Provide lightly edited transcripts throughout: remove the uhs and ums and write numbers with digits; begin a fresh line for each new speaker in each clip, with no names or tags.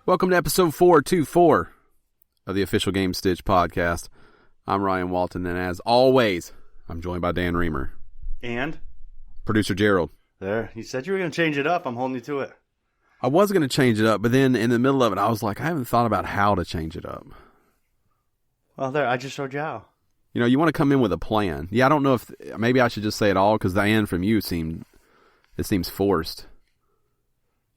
Welcome to episode 424 of the Official Game Stitch podcast. I'm Ryan Walton, and as always, I'm joined by Dan Reamer.
And?
Producer Gerald.
There. You said you were going to change it up. I'm holding you to it.
I was going to change it up, but then in the middle of it, I was like, I haven't thought about how to change it up.
Well, there. I just showed you how.
You know, you want to come in with a plan. Yeah, I don't know if... Maybe I should just say it all, because the end from you seems forced.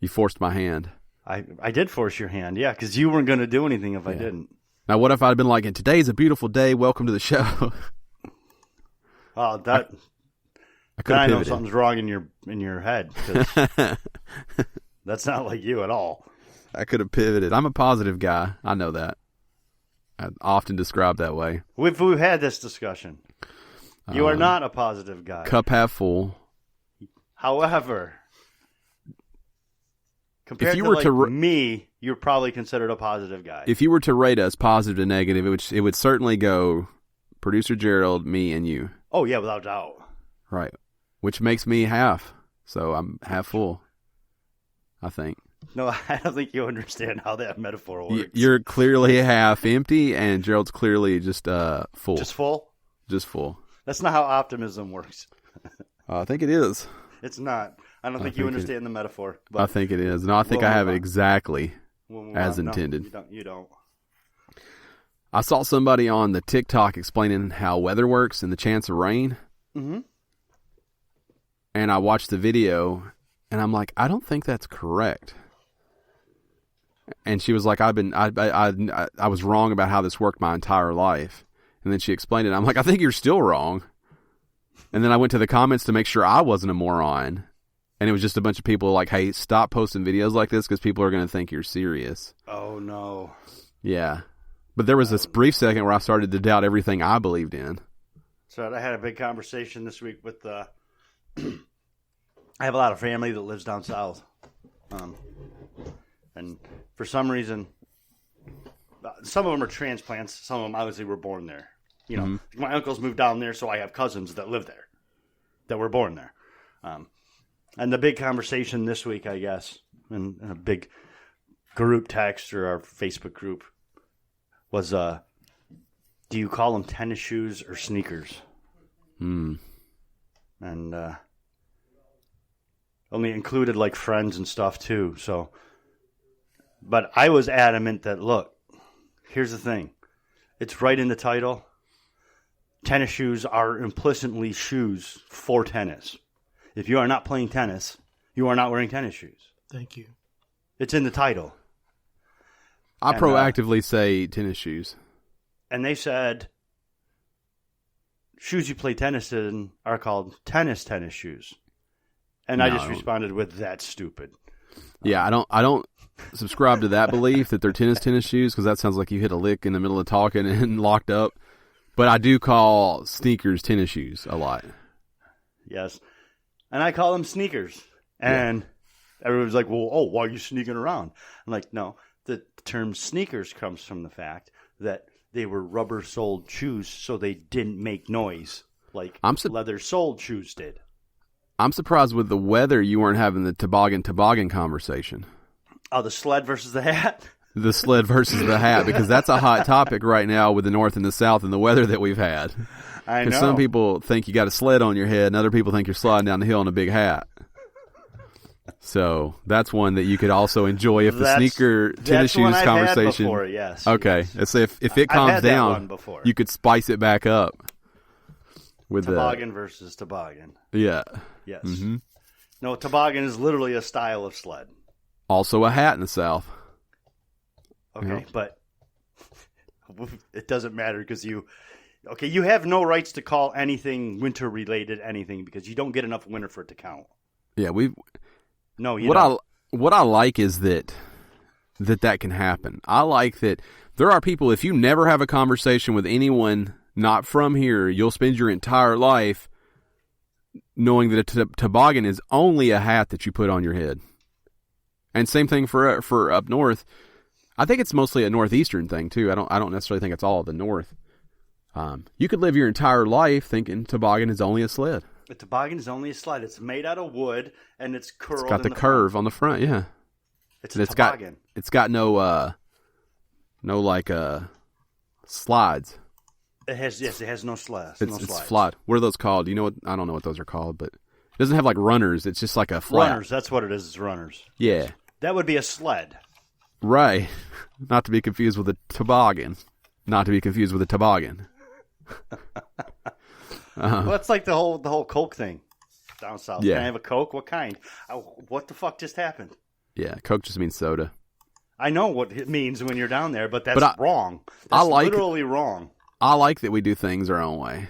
You forced my hand.
I did force your hand, yeah, because you weren't going to do anything if I didn't.
Now, what if I'd been like, today's a beautiful day, welcome to the show?
Oh, that... I know something's wrong in your head, because that's not like you at all.
I could have pivoted. I'm a positive guy. I know that. I'm often described that way.
We've had this discussion. You are not a positive guy.
Cup half full.
However... Compared to me, you're probably considered a positive guy.
If you were to rate us positive to negative, it would certainly go producer Gerald, me, and you.
Oh, yeah, without doubt.
Right. Which makes me half. So I'm half full, I think.
No, I don't think you understand how that metaphor works.
You're clearly half empty, and Gerald's clearly just full.
Just full?
Just full.
That's not how optimism works.
I think it is.
It's not. I don't think you understand the metaphor.
But I think it is. No, I think I have it exactly as intended.
No, you don't.
I saw somebody on the TikTok explaining how weather works and the chance of rain.
Mm-hmm.
And I watched the video, and I'm like, I don't think that's correct. And she was like, I was wrong about how this worked my entire life. And then she explained it. I'm like, I think you're still wrong. And then I went to the comments to make sure I wasn't a moron. And it was just a bunch of people like, hey, stop posting videos like this because people are going to think you're serious.
Oh, no.
Yeah. But there was this brief second where I started to doubt everything I believed in.
So I had a big conversation this week with... I have a lot of family that lives down south. And for some reason, some of them are transplants. Some of them obviously were born there. You know, My uncles moved down there, so I have cousins that live there, that were born there. And the big conversation this week, I guess, in a big group text or our Facebook group was, do you call them tennis shoes or sneakers? And only included like friends and stuff too. So, but I was adamant that, look, here's the thing. It's right in the title. Tennis shoes are implicitly shoes for tennis. If you are not playing tennis, you are not wearing tennis shoes.
Thank you.
It's in the title.
I proactively say tennis shoes.
And they said shoes you play tennis in are called tennis shoes. And no. I just responded with, that's stupid.
Yeah, I don't subscribe to that belief that they're tennis shoes, because that sounds like you hit a lick in the middle of talking and locked up. But I do call sneakers tennis shoes a lot.
Yes. And I call them sneakers. And everyone's like, well, why are you sneaking around? I'm like, no, the term sneakers comes from the fact that they were rubber-soled shoes, so they didn't make noise like leather-soled shoes did.
I'm surprised with the weather you weren't having the toboggan conversation.
Oh, the sled versus the hat?
The sled versus the hat, because that's a hot topic right now with the North and the South and the weather that we've had.
I know.
Some people think you got a sled on your head, and other people think you're sliding down the hill in a big hat. So that's one that you could also enjoy if the sneaker tennis shoes conversation.
Had before, yes.
Okay,
yes.
So if it calms down, you could spice it back up with
toboggan versus toboggan.
Yeah.
Yes. Mm-hmm. No, toboggan is literally a style of sled.
Also a hat in the South.
Okay, but it doesn't matter because you have no rights to call anything winter-related anything because you don't get enough winter for it to count.
Yeah,
don't.
What I like is that can happen. I like that there are people, if you never have a conversation with anyone not from here, you'll spend your entire life knowing that a toboggan is only a hat that you put on your head. And same thing for up north. I think it's mostly a northeastern thing too. I don't necessarily think it's all of the north. You could live your entire life thinking toboggan is only a sled.
A toboggan is only a sled. It's made out of wood and it's curled.
It's got the curve on the front, yeah.
It's a toboggan.
It's got no slides.
It has no slides.
It's flat. What are those called? You know what? I don't know what those are called, but it doesn't have like runners. It's just like a flat.
Runners. That's what it is. It's runners.
Yeah.
That would be a sled.
Right. Not to be confused with a toboggan. Not to be confused with a toboggan.
Well, that's like the whole Coke thing down south.
Yeah.
Can I have a Coke? What kind? What the fuck just happened?
Yeah, Coke just means soda.
I know what it means when you're down there, but that's wrong. That's literally wrong.
I like that we do things our own way.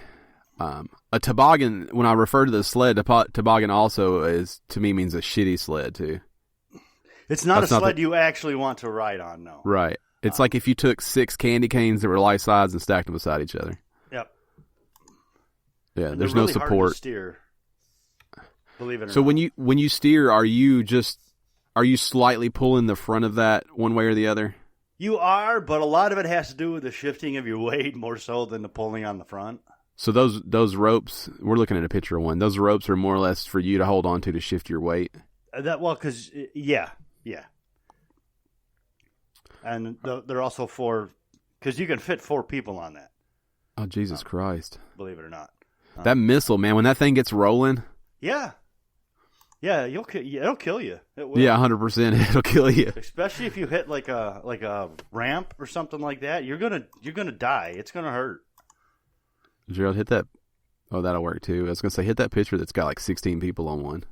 A toboggan, when I refer to the sled, toboggan also to me means a shitty sled too.
It's not a sled you actually want to ride on, no.
Right. It's like if you took 6 candy canes that were life size and stacked them beside each other.
Yep.
Yeah,
and
there's
really
no support.
Hard to steer, believe it or not.
So when you steer, are you slightly pulling the front of that one way or the other?
You are, but a lot of it has to do with the shifting of your weight more so than the pulling on the front.
So those ropes, we're looking at a picture of one. Those ropes are more or less for you to hold on to shift your weight.
Yeah. And they're also because you can fit 4 people on that.
Oh, Jesus Christ.
Believe it or not.
That missile, man, when that thing gets rolling.
Yeah. Yeah, it'll kill you. It will.
Yeah, 100%. It'll kill you.
Especially if you hit like a ramp or something like that. You're gonna die. It's gonna hurt.
Gerald, hit that. Oh, that'll work too. I was gonna say, hit that picture that's got like 16 people on one.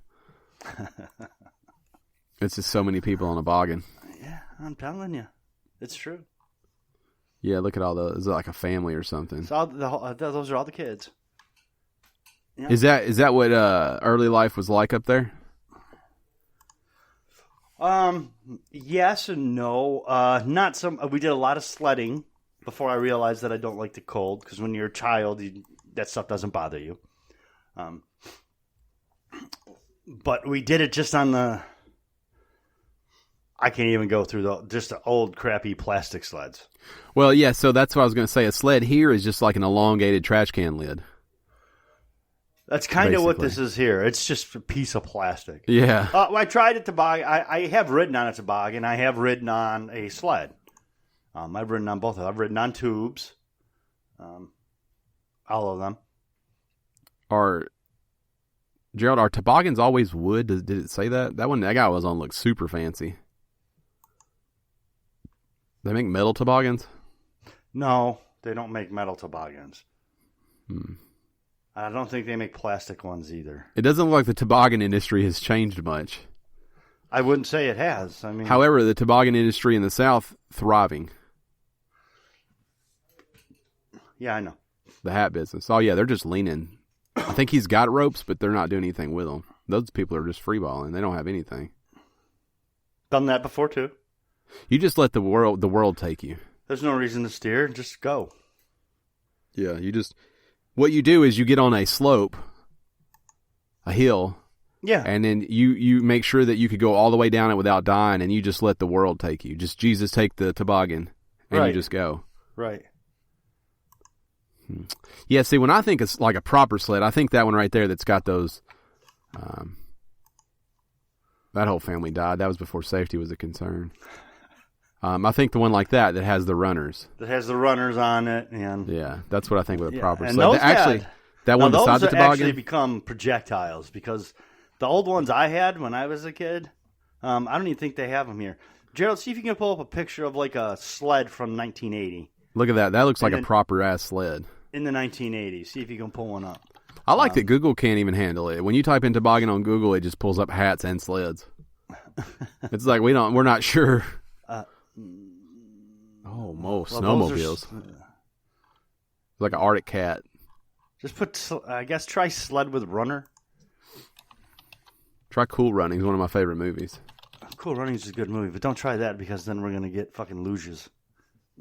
It's just so many people on a boggin.
Yeah, I'm telling you, it's true.
Yeah, look at all those. Is it like a family or something?
So those are all the kids. Yeah.
Is that what early life was like up there?
Yes and no. Not some. We did a lot of sledding before I realized that I don't like the cold, because when you're a child, that stuff doesn't bother you. But we did it just on the. I can't even go through just the old crappy plastic sleds.
Well, yeah. So that's what I was going to say. A sled here is just like an elongated trash can lid.
That's kind of what this is here. It's just a piece of plastic.
Yeah.
I tried a toboggan. I have ridden on a toboggan. I have ridden on a sled. I've ridden on both of them. I've ridden on tubes. All of them.
Gerald, are toboggans always wood? Did it say that? That guy was on looked super fancy. They make metal toboggans?
No, they don't make metal toboggans. I don't think they make plastic ones either.
It doesn't look like the toboggan industry has changed much.
I wouldn't say it has.
However, the toboggan industry in the South, thriving.
Yeah, I know.
The hat business. Oh, yeah, they're just leaning. I think he's got ropes, but they're not doing anything with them. Those people are just freeballing. They don't have anything.
Done that before, too.
You just let the world take you.
There's no reason to steer. Just go.
Yeah, what you do is you get on a slope, a hill.
Yeah.
And then you make sure that you could go all the way down it without dying, and you just let the world take you. Just Jesus take the toboggan, and you just go.
Right.
Yeah, see, when I think it's like a proper sled, I think that one right there that's got those... that whole family died. That was before safety was a concern. I think the one like that has the runners.
That has the runners on it. And
yeah, that's what I think with a proper
and
sled. That one beside the toboggan...
actually become projectiles, because the old ones I had when I was a kid, I don't even think they have them here. Gerald, see if you can pull up a picture of like a sled from 1980.
Look at that. That looks like a proper-ass sled.
In the 1980s. See if you can pull one up.
I like that Google can't even handle it. When you type in toboggan on Google, it just pulls up hats and sleds. It's like we're not sure. Snowmobiles. Like an Arctic cat.
Just try sled with runner.
Try Cool Runnings, one of my favorite movies.
Cool Runnings is a good movie, but don't try that, because then we're going to get fucking luges.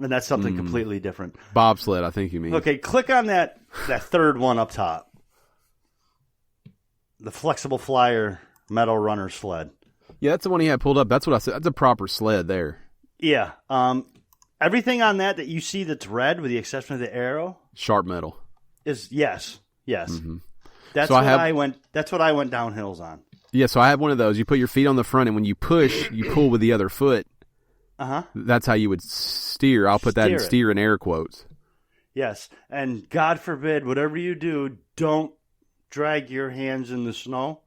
And that's something completely different.
Bobsled, I think you mean.
Okay, click on that third one up top. The flexible flyer metal runner sled.
Yeah, that's the one he had pulled up. That's what I said. That's a proper sled there.
Yeah. Everything on that you see that's red, with the exception of the arrow,
sharp metal,
is yes.
Mm-hmm.
That's what I went down hills on.
Yeah, so I have one of those. You put your feet on the front, and when you push, you pull with the other foot.
Uh-huh.
That's how you would steer. I'll put that in steer in air quotes.
Yes, and God forbid, whatever you do, don't drag your hands in the snow.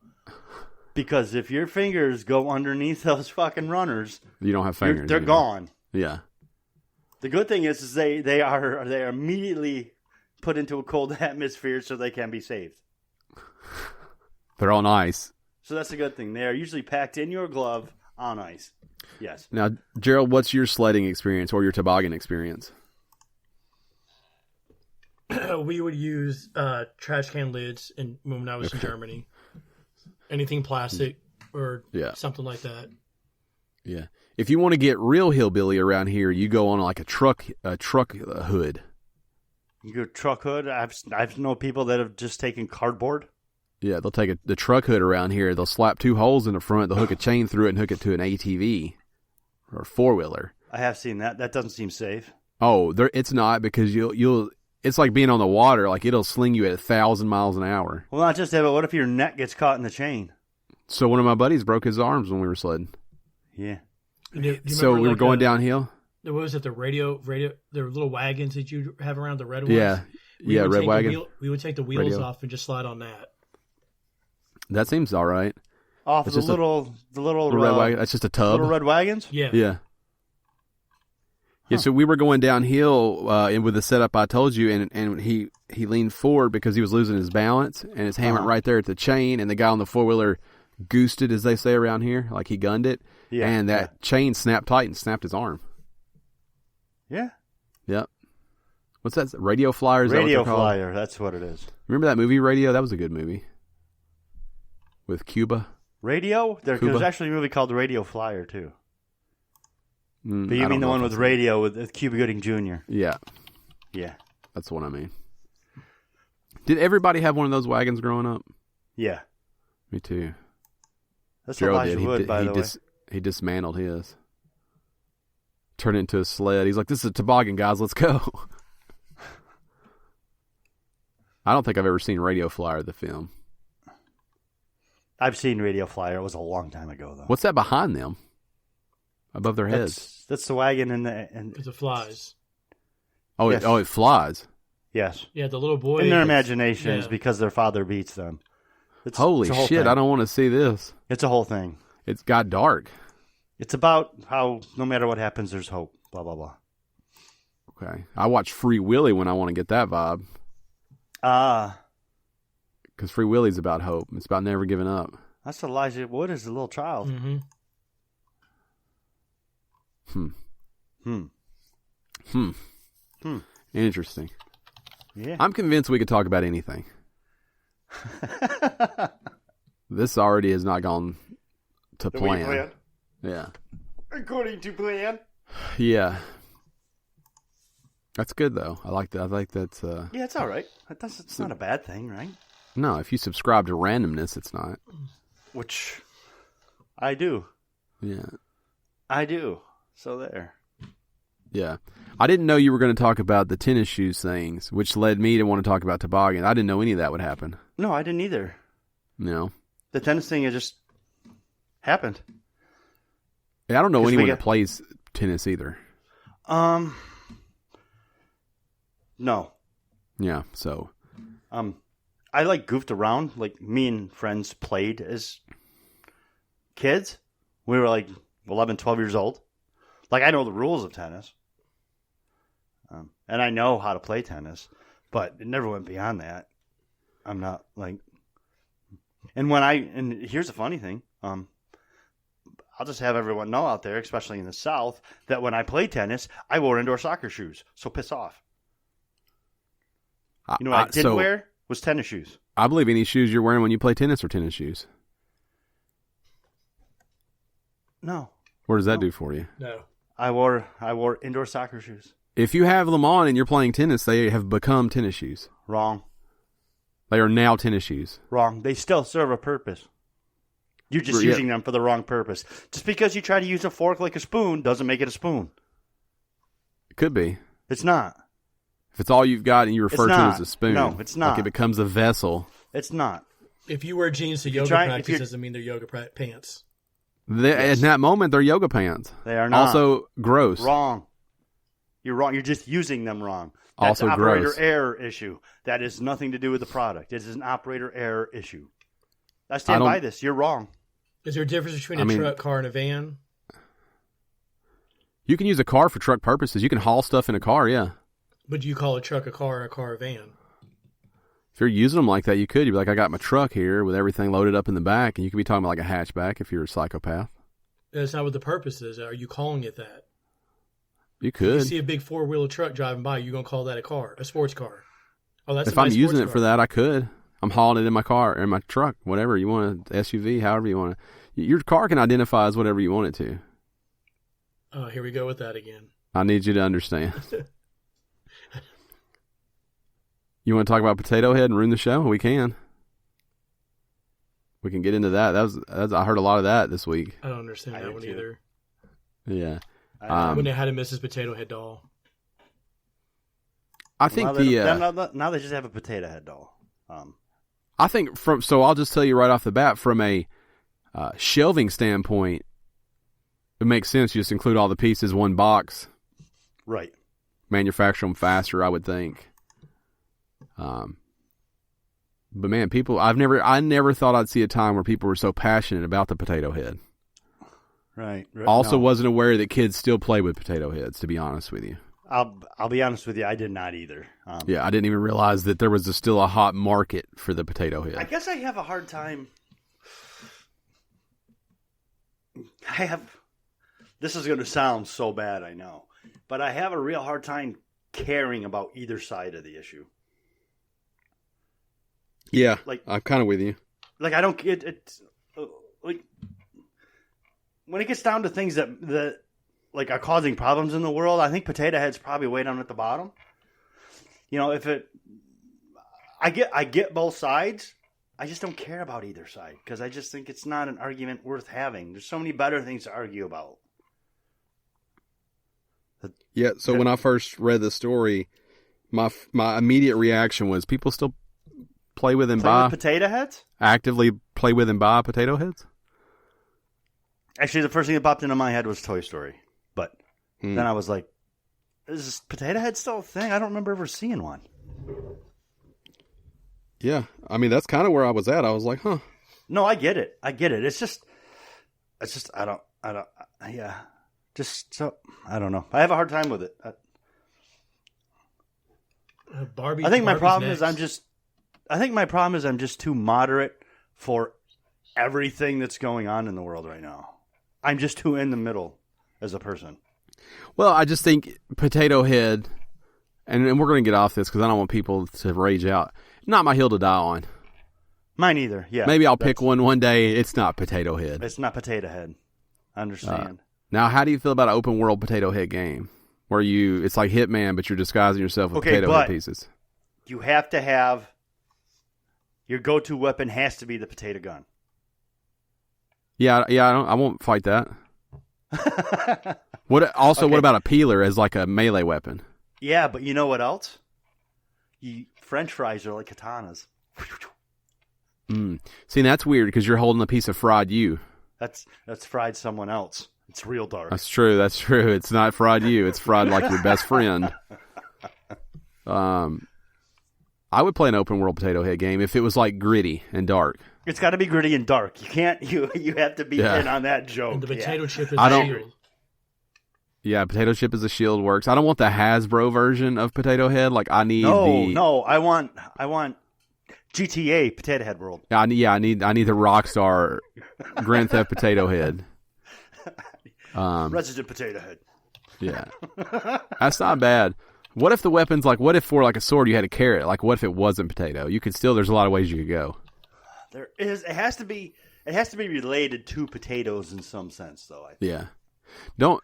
Because if your fingers go underneath those fucking runners,
you don't have fingers.
They're gone.
Yeah.
The good thing is they are immediately put into a cold atmosphere so they can be saved.
They're on ice.
So that's a good thing. They are usually packed in your glove on ice. Yes.
Now, Gerald, what's your sledding experience or your toboggan experience?
We would use trash can lids when I was in Germany. Anything plastic or something like that.
Yeah. If you want to get real hillbilly around here, you go on like a truck hood.
You go truck hood. I've known people that have just taken cardboard.
Yeah, they'll take the truck hood around here. They'll slap 2 holes in the front. They'll hook a chain through it and hook it to an ATV or a 4-wheeler.
I have seen that. That doesn't seem safe.
Oh, it's not, because you'll. It's like being on the water. Like, it'll sling you at 1,000 miles an hour.
Well, not just that, but what if your neck gets caught in the chain?
So one of my buddies broke his arms when we were sledding.
Yeah.
So we were going downhill.
What was it? The radio, the little wagons that you have around, the red ones?
Yeah. Red wagon.
We would take the wheels off and just slide on that.
That seems all right.
Off the little
red wagon. That's just a tub.
Little red wagons?
Yeah.
Yeah. Yeah, so we were going downhill and with the setup I told you, and he leaned forward because he was losing his balance, and his hand went right there at the chain, and the guy on the 4-wheeler goosed it, as they say around here, like he gunned it, and that chain snapped tight and snapped his arm.
Yeah.
Yep. What's that? Radio Flyer?
Radio Flyer, that's what it is.
Remember that movie, Radio? That was a good movie. With Cuba.
Radio? There's actually a movie called Radio Flyer, too. But you mean the one with Radio with Cuba Gooding Jr.?
Yeah.
Yeah.
That's what I mean. Did everybody have one of those wagons growing up?
Yeah.
Me too.
That's Elijah Wood, by the way.
He dismantled his. Turned it into a sled. He's like, this is a toboggan, guys. Let's go. I don't think I've ever seen Radio Flyer, the film.
I've seen Radio Flyer. It was a long time ago, though.
What's that behind them? Above their heads?
That's the wagon and
it flies.
Oh, yes. It flies.
Yes.
Yeah, the little boy.
In their imaginations, because their father beats them.
Holy shit, thing. I don't want to see this.
It's a whole thing.
It's got dark.
It's about how no matter what happens, there's hope. Blah, blah, blah.
Okay. I watch Free Willy when I want to get that vibe. Because Free Willy's about hope. It's about never giving up.
That's Elijah Wood as a little child.
Mm-hmm.
Interesting.
Yeah.
I'm convinced we could talk about anything. This already has not gone to plan. Yeah.
According to plan.
Yeah. That's good though. I like that. I like that.
Yeah, it's all right. It's not a bad thing, right?
No, if you subscribe to randomness, it's not.
Which I do.
Yeah.
I do. So there.
Yeah. I didn't know you were going to talk about the tennis shoes things, which led me to want to talk about toboggan. I didn't know any of that would happen.
No, I didn't either.
No.
The tennis thing, it just happened.
Yeah, I don't know anyone that plays tennis either.
No.
Yeah, so.
I goofed around. Like, me and friends played as kids. We were like 11, 12 years old. Like, I know the rules of tennis. And I know how to play tennis. But it never went beyond that. I'm not like... And here's the funny thing. I'll just have everyone know out there, especially in the South, that when I played tennis, I wore indoor soccer shoes. So piss off. You know what I didn't wear? Was tennis shoes.
I believe any shoes you're wearing when you play tennis are tennis shoes.
No.
What does that do for you?
No.
I wore indoor soccer shoes.
If you have them on and you're playing tennis, they have become tennis shoes.
Wrong.
They are now tennis shoes.
Wrong. They still serve a purpose. You're just using them for the wrong purpose. Just because you try to use a fork like a spoon doesn't make it a spoon.
It could be.
It's not.
If it's all you've got and you refer to it as a spoon.
No, it's not.
Like it becomes a vessel.
It's not.
If you wear jeans to yoga practice, doesn't mean they're yoga pants.
In that moment, they're yoga pants.
They are not.
Also gross.
Wrong. You're wrong. You're just using them wrong. That's
also
an operator
gross.
error issue. That has nothing to do with the product. It is an operator error issue. I stand by this. You're wrong.
Is there a difference between a truck, car, and a van?
You can use a car for truck purposes. You can haul stuff in a car, yeah.
But do you call a truck a car a van?
If you're using them like that, you could. You'd be like, I got my truck here with everything loaded up in the back, and you could be talking about like a hatchback if you're a psychopath.
That's not what the purpose is. Are you calling it that?
You could.
If you see a big four-wheeler truck driving by, you're going to call that a car, a sports car. Oh, that's
if I'm using it for that, I could. I'm hauling it in my car, or in my truck, whatever you want, SUV, however you want to. Your car can identify as whatever you want it to.
Oh, here we go with that again.
I need you to understand. You want to talk about Potato Head and ruin the show? We can. We can get into that. I heard a lot of that this week.
I don't understand that one either.
Yeah.
When they had a Mrs. Potato Head doll.
I think
now they just have a Potato Head doll.
I think so I'll just tell you right off the bat, from a shelving standpoint, it makes sense. You just include all the pieces, one box.
Right.
Manufacture them faster, I would think. But man, I never thought I'd see a time where people were so passionate about the Potato Head.
Right.
Also, wasn't aware that kids still play with potato heads, to be honest with you.
I'll be honest with you, I did not either.
Yeah, I didn't even realize that there was still a hot market for the potato head.
I guess I have a hard time. This is going to sound so bad, I know, but I have a real hard time caring about either side of the issue.
Yeah, I'm kind of with you.
Like, I don't get it. Like, when it gets down to things that like are causing problems in the world, I think Potato Head's probably way down at the bottom. You know, I get both sides. I just don't care about either side because I just think it's not an argument worth having. There's so many better things to argue about.
Yeah. So when I first read the story, my immediate reaction was, people still play with and buy
potato heads? Actively
play with and buy potato heads?
Actually, the first thing that popped into my head was Toy Story. But then I was like, is Potato Head still a thing? I don't remember ever seeing one.
Yeah. I mean, that's kind of where I was at. I was like, huh.
No, I get it. It's just, I don't, just so, I don't know. I have a hard time with it.
Barbie.
I think my problem
next.
is I'm just too moderate for everything that's going on in the world right now. I'm just too in the middle as a person.
Well, I just think Potato Head, and we're going to get off this because I don't want people to rage out. Not my hill to die on.
Mine either, yeah.
Maybe I'll pick one day. It's not Potato Head.
It's not Potato Head. I understand.
Now, how do you feel about an open world Potato Head game where it's like Hitman, but you're disguising yourself with potato head pieces?
You have to have, your go-to weapon has to be the potato gun.
Yeah. I won't fight that. What about a peeler as like a melee weapon?
Yeah, but you know what else? French fries are like katanas.
See, that's weird because you're holding a piece of fried you.
That's fried someone else. It's real dark.
That's true. It's not fried you. It's fried like your best friend. I would play an open world Potato Head game if it was like gritty and dark.
It's got to be gritty and dark. You can't. You have to be in on that joke.
And the potato chip is a shield.
Yeah,
potato chip as a shield works. I don't want the Hasbro version of Potato Head. Like I need
I want GTA Potato Head World.
I need the Rockstar Grand Theft Potato Head.
Resident Potato Head.
Yeah, that's not bad. What if the weapon's like? What if for like a sword you had a carrot? Like what if it wasn't potato? You could still. There's a lot of ways you could go.
There is. It has to be related to potatoes in some sense, though. I think.
Yeah.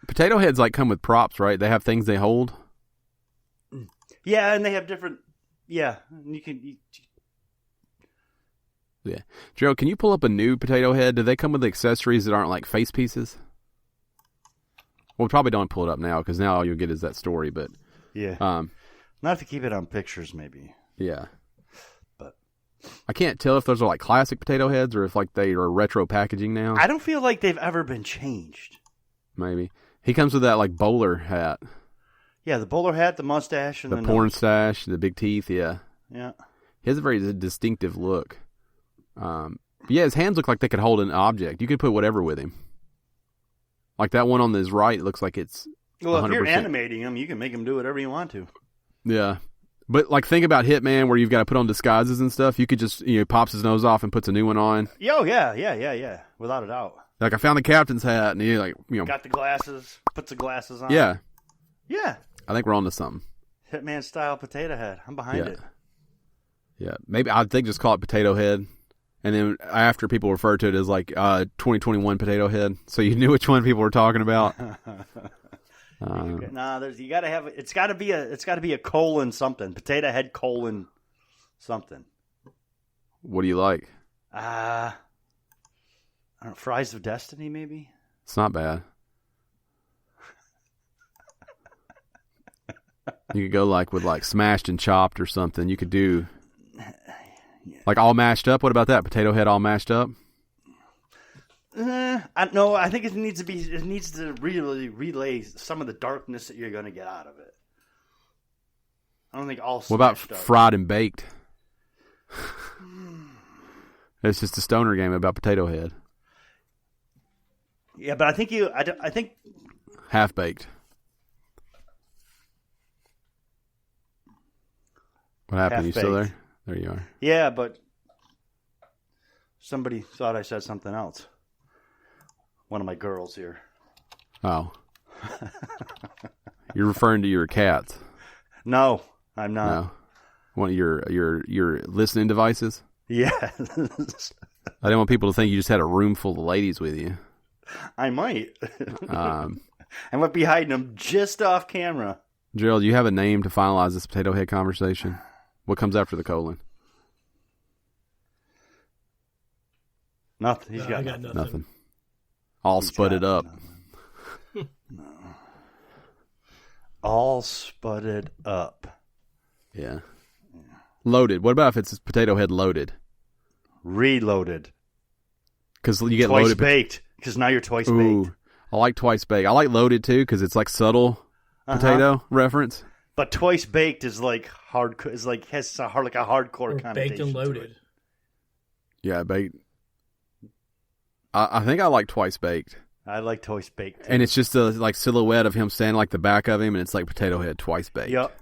Potato heads like come with props, right? They have things they hold.
Yeah, and they have different. Yeah, you can.
Yeah, Joe, can you pull up a new potato head? Do they come with accessories that aren't like face pieces? Well, we probably don't pull it up now because now all you'll get is that story. But
yeah, not if you keep it on pictures, maybe.
Yeah,
but
I can't tell if those are like classic potato heads or if like they are retro packaging now.
I don't feel like they've ever been changed.
Maybe. He comes with that like bowler hat.
Yeah, the bowler hat, the mustache, and
the porn stash, the big teeth, yeah.
Yeah.
He has a very distinctive look. Yeah, his hands look like they could hold an object. You could put whatever with him. Like that one on his right, it looks like it's 100%.
Well, if you're animating him, you can make him do whatever you want to.
Yeah. But like think about Hitman where you've got to put on disguises and stuff. You could just, pops his nose off and puts a new one on.
Yo, yeah. Without a doubt.
Like I found the captain's hat and he
got the glasses, puts the glasses on.
Yeah.
Yeah.
I think we're on to something.
Hitman style potato head. I'm behind it.
Yeah. Maybe I think just call it potato head. And then after people refer to it as like 2021 potato head. So you knew which one people were talking about.
You gotta have it's gotta be a colon something. Potato head colon something.
What do you like?
I don't know, Fries of Destiny, maybe?
It's not bad. You could go like with like smashed and chopped or something. You could do like all mashed up. What about that? Potato head all mashed up?
I think it needs to really relay some of the darkness that you're going to get out of it. I don't think all.
What about
up.
fried and baked? It's just a stoner game about potato head.
Yeah, but I think
half baked. What happened? You still there? There you are.
Yeah, but somebody thought I said something else. One of my girls here.
Oh. You're referring to your cats?
No, I'm not.
No. One of your listening devices?
Yeah.
I didn't want people to think you just had a room full of ladies with you.
I might. I might be hiding them just off camera.
Gerald, you have a name to finalize this potato head conversation? What comes after the colon?
Nothing. He's got
nothing. All spudded up.
No. All spudded up.
Yeah. Loaded. What about if it's potato head loaded?
Reloaded.
Because you get
twice
loaded.
Baked. Because now you're twice baked.
I like twice baked. I like loaded too because it's like subtle potato reference.
But twice baked is like hard. Is like has a hardcore connotation.
Baked and loaded.
Yeah, baked. I think I like twice baked.
I like twice baked too.
And it's just a like silhouette of him standing like the back of him, and it's like potato head twice baked.
Yep.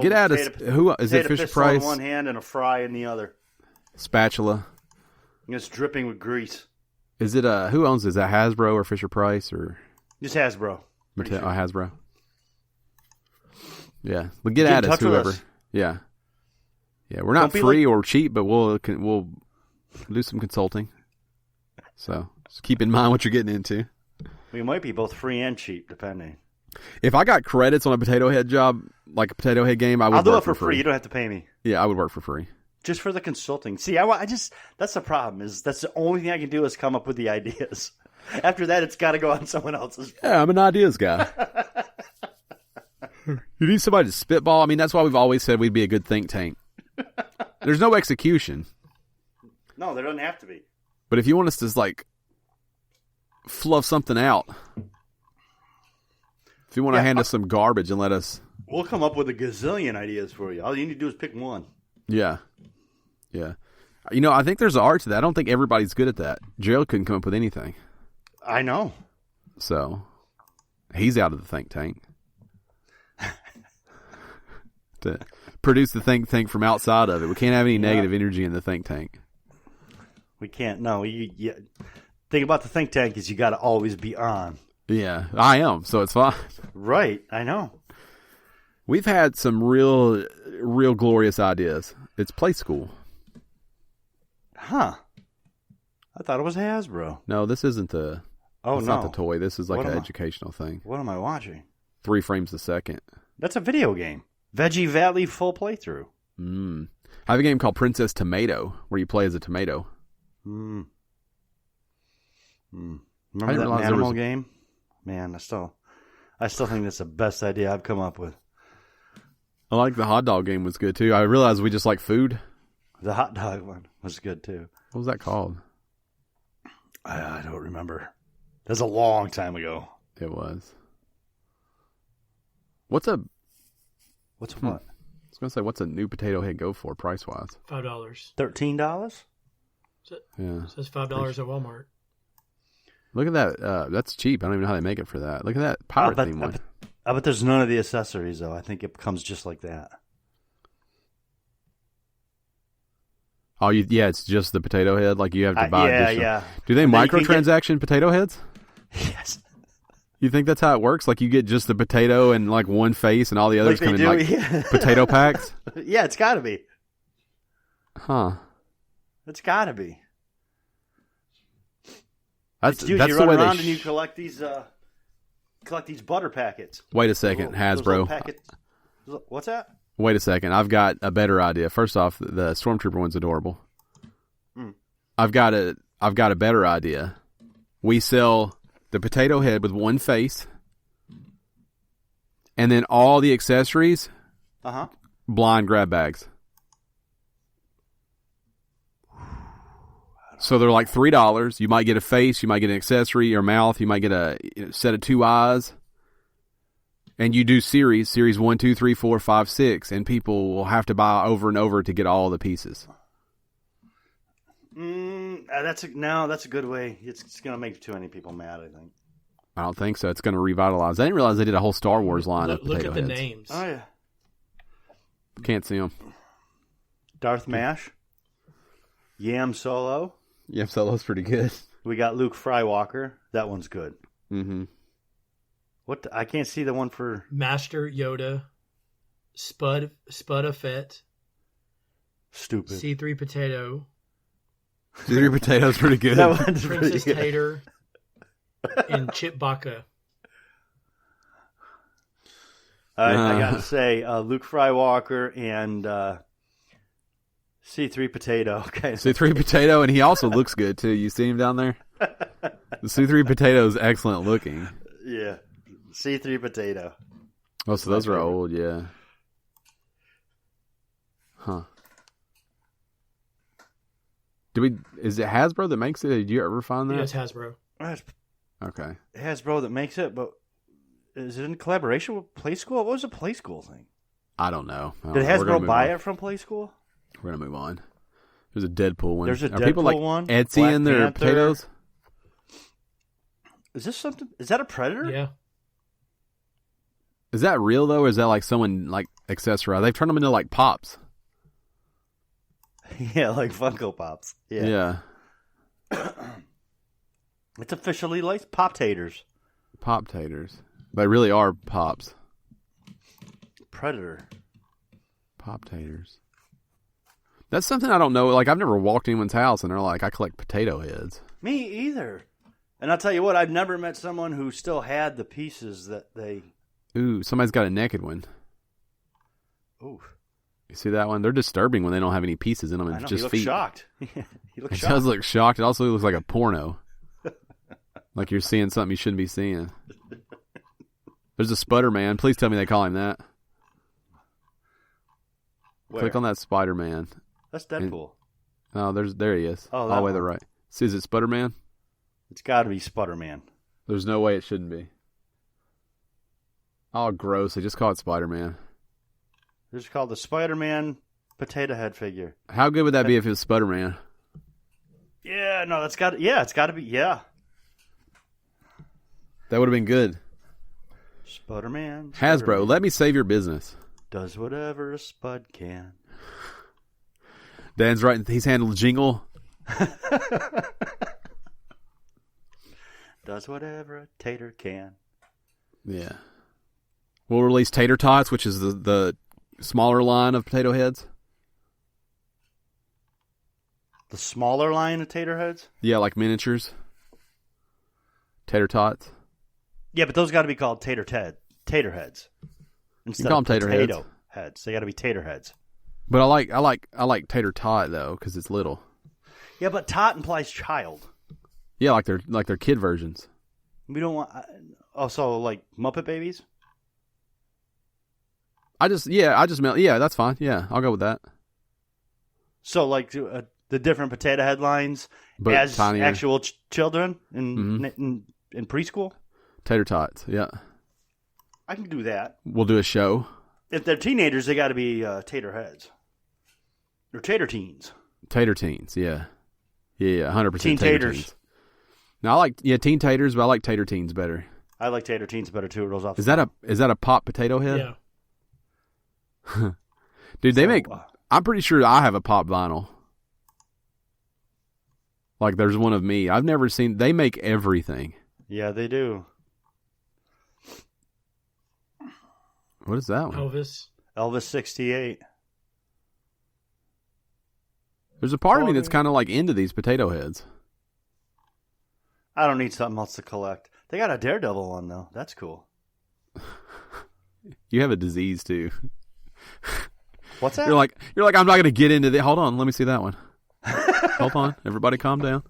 Get out of who is it? Fisher Price
in one hand and a fry in the other.
Spatula.
And it's dripping with grease.
Is it who owns it? Is that Hasbro or Fisher Price or
just Hasbro?
Sure. Hasbro. Yeah, well, get at us, whoever. Yeah. We're not free or cheap, but we'll do some consulting. So just keep in mind what you're getting into.
We might be both free and cheap, depending. If
I got credits on a potato head job, like a potato head game, I'll
do it for free. You don't have to pay me.
Yeah, I would work for free.
Just for the consulting. See, I just that's the problem. Is that's the only thing I can do is come up with the ideas. After that, it's got to go on someone else's.
Yeah, I'm an ideas guy. You need somebody to spitball. I mean, that's why we've always said we'd be a good think tank. There's no execution.
No, there doesn't have to be.
But if you want us to like fluff something out, if you want to hand us some garbage and let us,
we'll come up with a gazillion ideas for you. All you need to do is pick one.
Yeah. I think there's an art to that. I don't think everybody's good at that. Gerald couldn't come up with anything.
I know.
So he's out of the think tank. To produce the think tank from outside of it. We can't have any negative energy in the think tank.
We can't. No. Thing about the think tank is you got to always be on.
Yeah, I am. So it's fine.
Right. I know.
We've had some real glorious ideas. It's Play School.
Huh. I thought it was Hasbro.
No, this isn't the... it's not the toy. This is like an educational thing.
What am I watching?
3 frames a second.
That's a video game. Veggie Valley full playthrough.
I have a game called Princess Tomato where you play as a tomato.
Remember that animal game? Man, I still think that's the best idea I've come up with.
I like the hot dog game was good too. I realized we just like food.
The hot dog one was good too.
What was that called?
I don't remember. That was a long time ago.
It was. What's what?
I was
gonna say, what's a new potato head go for price wise?
$5.
$13?
Yeah.
It says $5 at Walmart.
Look at that. That's cheap. I don't even know how they make it for that. Look at that pirate theme one.
I bet there's none of the accessories though. I think it comes just like that.
Oh, it's just the potato head. Like you have to buy.
Yeah.
Do they microtransaction potato heads?
Yes.
You think that's how it works? Like you get just the potato and like one face, and all the others come in potato packs.
Yeah, it's got to be.
Huh?
It's got to be.
That's
you
the
run
way
around and you collect these butter packets.
Wait a second, Hasbro.
What's that?
Wait a second. I've got a better idea. First off, the Stormtrooper one's adorable. I've got a better idea. We sell the potato head with one face, and then all the accessories, blind grab bags. So they're like $3. You might get a face, you might get an accessory, your mouth, you might get a set of 2 eyes. And you do series 1, 2, 3, 4, 5, 6, and people will have to buy over and over to get all the pieces.
That's a good way. It's going to make too many people mad, I think.
I don't think so. It's going to revitalize. I didn't realize they did a whole Star Wars line of potato heads.
Look at the names.
Oh, yeah.
Can't see them.
Darth Mash. Yam Solo.
Yam Solo's pretty good.
We got Luke Skywalker. That one's good.
Mm-hmm.
I can't see the one for...
Master Yoda. Spud Fett.
Stupid.
C3 Potato.
C3 Potato's pretty good.
That one's
Princess
pretty good.
Tater. And Chip Baka.
I got to say, Luke Skywalker and C3 Potato. Okay.
C3 Potato, and he also looks good, too. You see him down there? The C3 Potato is excellent looking.
Yeah. C3 Potato.
Oh, so those are old, yeah. Huh. Is it Hasbro that makes it? Did you ever find that?
Yeah, it's Hasbro.
Okay.
Hasbro that makes it, but is it in collaboration with Play School? What was the Play School thing?
I don't know.
Did Hasbro buy it from Play School?
We're gonna move on. There's a Deadpool one.
There's a
Are people like
Deadpool one.
Etsy
Black
in their
Panther.
potatoes?
Is this something? Is that a Predator?
Yeah.
Is that real though, or is that like someone like accessorized? They've turned them into like pops.
Yeah, like Funko Pops. Yeah. It's officially like Pop-Taters.
Pop-Taters. They really are pops.
Predator.
Pop-Taters. That's something I don't know. Like, I've never walked anyone's house and they're like, I collect potato heads.
Me either. And I'll tell you what, I've never met someone who still had the pieces that they...
Ooh, somebody's got a naked one.
Ooh.
You see that one? They're disturbing when they don't have any pieces in them. It's just
he
feet.
Shocked. He looks shocked.
It does look shocked. It also looks like a porno. Like you're seeing something you shouldn't be seeing. There's a Sputter Man. Please tell me they call him that.
Where?
Click on that Spider Man.
That's Deadpool.
There he is.
Oh,
all the way to the right. See, is it Sputter Man?
It's got to be Sputter Man.
There's no way it shouldn't be. Oh, gross. They just call it Spider Man.
It's called the Spider-Man potato head figure.
How good would that be if it was Sputter Man?
Yeah, no, it's got to be, yeah.
That would have been good.
Spudderman.
Hasbro, let me save your business.
Does whatever a spud can.
Dan's right. He's handled jingle.
Does whatever a tater can.
Yeah. We'll release Tater Tots, which is the smaller line of potato heads.
The smaller line of tater heads?
Yeah, like miniatures. Tater Tots.
Yeah, but those got to be called tater heads. Instead
call
of
them tater
potato heads. They got to be tater heads.
But I like Tater Tot though because it's little.
Yeah, but tot implies child.
Yeah, like their kid versions.
We don't want. Also, like Muppet Babies.
I just melt. Yeah, that's fine. Yeah, I'll go with that.
So like the different potato head lines
But
as
tinier.
actual children in preschool.
Tater tots. Yeah,
I can do that.
we'll do a show.
If they're teenagers, they got to be tater heads. Or tater teens.
Tater teens. Yeah, 100%
Teen
tater
taters.
teens. Now I like teen taters, but I like tater teens better.
I like tater teens better too. It rolls off.
Is that a pop potato head?
Yeah.
Dude, they make. I'm pretty sure I have a pop vinyl. Like there's one of me. I've never seen. They make everything.
Yeah, they do.
What is that one?
Elvis 68.
There's a part of me that's kind of like into these potato heads.
I don't need something else to collect. They got a Daredevil one though. That's cool.
You have a disease too.
What's that?
You're like I'm not going to get into the. Hold on, let me see that one. Hold on, everybody, calm down.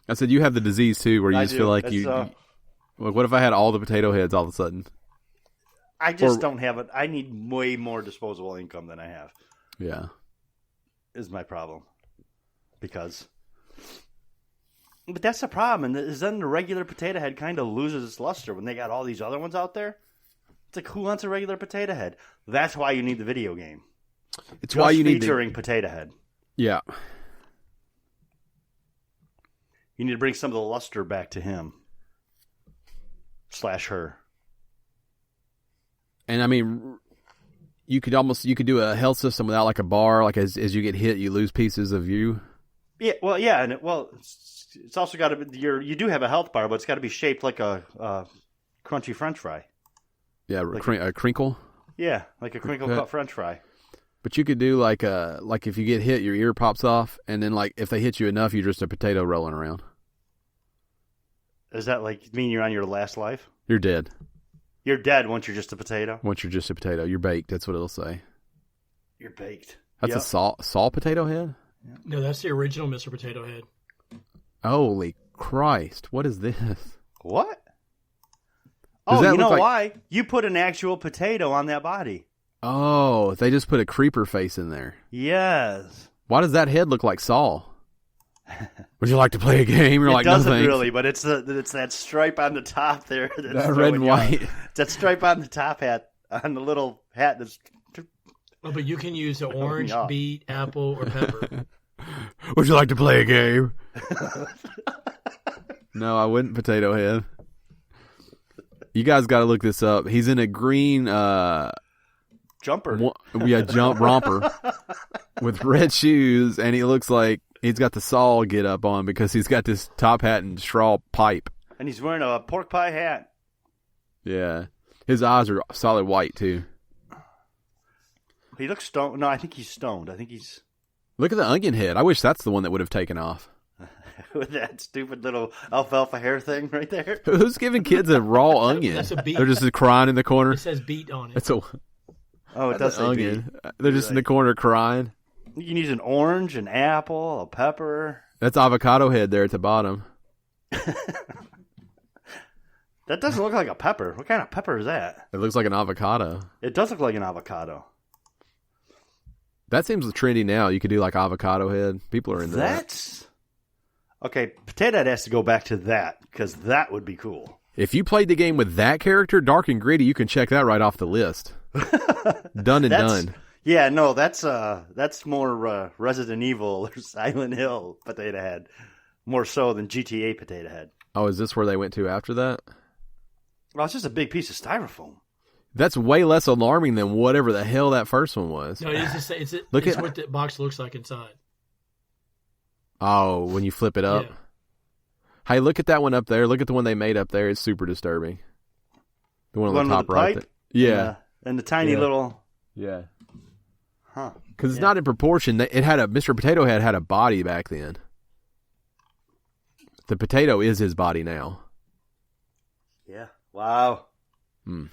I said you have the disease too, where you just feel like you. Like, what if I had all the potato heads all of a sudden?
I just don't have it. I need way more disposable income than I have.
Yeah,
is my problem. But that's the problem. And is then the regular potato head kind of loses its luster when they got all these other ones out there. It's like, who wants a regular potato head? That's why you need the video game.
It's why you need
featuring potato head.
Yeah.
You need to bring some of the luster back to him / her.
And I mean, you could do a health system without like a bar. Like as you get hit, you lose pieces of you.
Yeah, well, yeah, and it's also got to be you do have a health bar, but it's got to be shaped like a crunchy French fry.
Yeah, like a crinkle.
Yeah, like a crinkle cut French fry.
But you could do like if you get hit, your ear pops off, and then like if they hit you enough, you're just a potato rolling around.
Does that like mean you're on your last life?
You're dead.
You're dead once you're just a potato?
Once you're just a potato. You're baked. That's what it'll say.
You're baked.
That's a saw potato head?
No, that's the original Mr. Potato Head.
Holy Christ. What is this?
What?
Does that
you know
look like...
why? You put an actual potato on that body.
Oh, they just put a creeper face in there.
Yes.
Why does that head look like Saul? Would you like to play a game? You're like, no,
doesn't
thanks.
really, but it's that stripe on the top there.
That red and white.
It's that stripe on the top hat, on the little hat that's...
Oh, but you can use the orange, beet, apple, or pepper.
Would you like to play a game? No, I wouldn't, potato head. You guys got to look this up. He's in a green...
jumper.
Romper. With red shoes, and he looks like he's got the Saul get up on because he's got this top hat and straw pipe.
And he's wearing a pork pie hat.
Yeah. His eyes are solid white, too.
He looks stoned. No, I think he's stoned. I think he's...
Look at the onion head. I wish that's the one that would have taken off.
With that stupid little alfalfa hair thing right there.
Who's giving kids a raw onion?
That's a beet.
They're just crying in the corner.
It says beet on it.
It's a...
Oh, it does say
onion.
beet.
They're just in the corner crying.
You can use an orange, an apple, a pepper.
That's avocado head there at the bottom.
That doesn't look like a pepper. What kind of pepper is that?
It looks like an avocado.
It does look like an avocado.
That seems trendy now. You could do like avocado head. People are into that.
Okay, Potato Head has to go back to that, because that would be cool.
If you played the game with that character, Dark and Gritty, you can check that right off the list. Done and done.
Yeah, no, that's more Resident Evil or Silent Hill Potato Head, more so than GTA Potato Head.
Oh, is this where they went to after that?
Well, it's just a big piece of styrofoam.
That's way less alarming than whatever the hell that first one was.
No, it's what the box looks like inside.
Oh, when you flip it up?
Yeah.
Hey, look at that one up there. Look at the one they made up there. It's super disturbing. The one on the top right there.
Yeah. And the tiny little...
Yeah.
Huh.
Because it's not in proportion. It had Mr. Potato Head had a body back then. The potato is his body now.
Yeah. Wow.
Didn't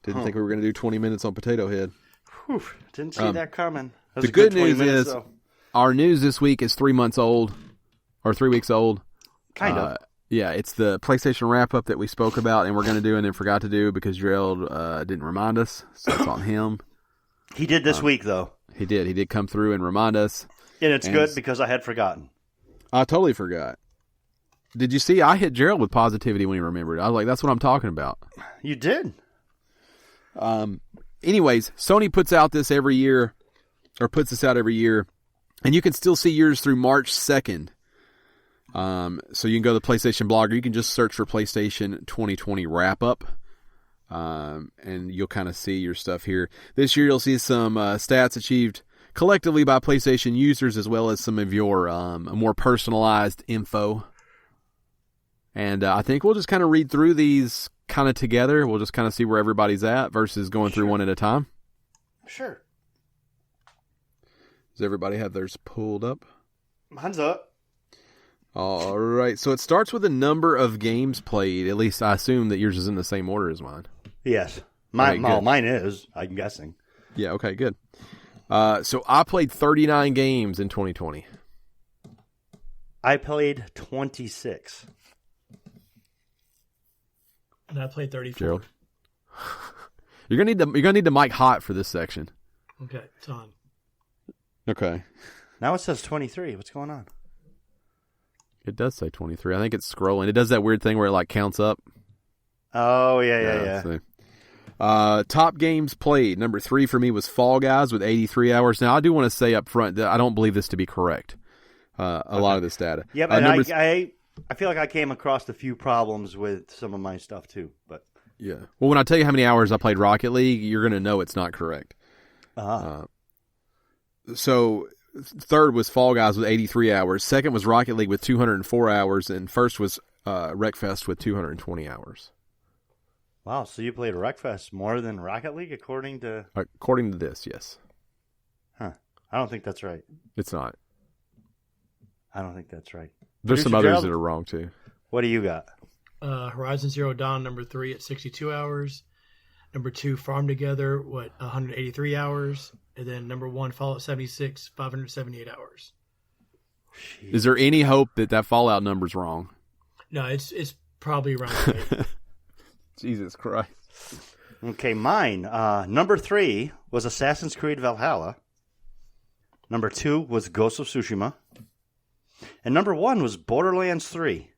think we were going to do 20 minutes on Potato Head.
Whew. Didn't see that coming. That
the good news is our news this week is 3 months old, or 3 weeks old.
Kind of.
Yeah, it's the PlayStation wrap-up that we spoke about and we're going to do and then forgot to do because Gerald didn't remind us, so it's on him.
He did this week, though.
He did. He did come through and remind us.
And it's good because I had forgotten.
I totally forgot. Did you see? I hit Gerald with positivity when he remembered. I was like, that's what I'm talking about.
You did.
Anyways, Sony puts out this every year, or puts this out every year, and you can still see yours through March 2nd. So you can go to the PlayStation blog, or you can just search for PlayStation 2020 wrap-up, and you'll kind of see your stuff here. This year you'll see some stats achieved collectively by PlayStation users, as well as some of your more personalized info. And I think we'll just kind of read through these kind of together. We'll just kind of see where everybody's at versus going through one at a time.
Sure.
Does everybody have theirs pulled up?
Mine's up.
All right. So it starts with the number of games played. At least I assume that yours is in the same order as mine.
Yes. Mine is, I'm guessing.
Yeah, okay, good. So I played 39 games in 2020.
I played 26.
And I played 34.
Gerald. You're gonna need the mic hot for this section.
Okay, it's on.
Okay.
Now it says 23. What's going on?
It does say 23. I think it's scrolling. It does that weird thing where it like counts up.
Oh, yeah.
So. Top games played. Number 3 for me was Fall Guys with 83 hours. Now, I do want to say up front that I don't believe this to be correct. A lot of this data.
Yeah, but I feel like I came across a few problems with some of my stuff too. But
yeah. Well, when I tell you how many hours I played Rocket League, you're going to know it's not correct. So third was Fall Guys with 83 hours. Second was Rocket League with 204 hours. And first was Wreckfest with 220 hours.
Wow, so you played Wreckfest more than Rocket League according to
this, yes.
Huh. I don't think that's right.
It's not.
I don't think that's right.
There's some others that are wrong too.
What do you got?
Horizon Zero Dawn, number 3 at 62 hours. Number 2, Farm Together, 183 hours. And then number 1, Fallout 76, 578 hours.
Jeez. Is there any hope that Fallout number's wrong?
No, it's probably around right.
Jesus Christ.
Okay, mine. Number 3 was Assassin's Creed Valhalla. Number 2 was Ghost of Tsushima. And number 1 was Borderlands 3.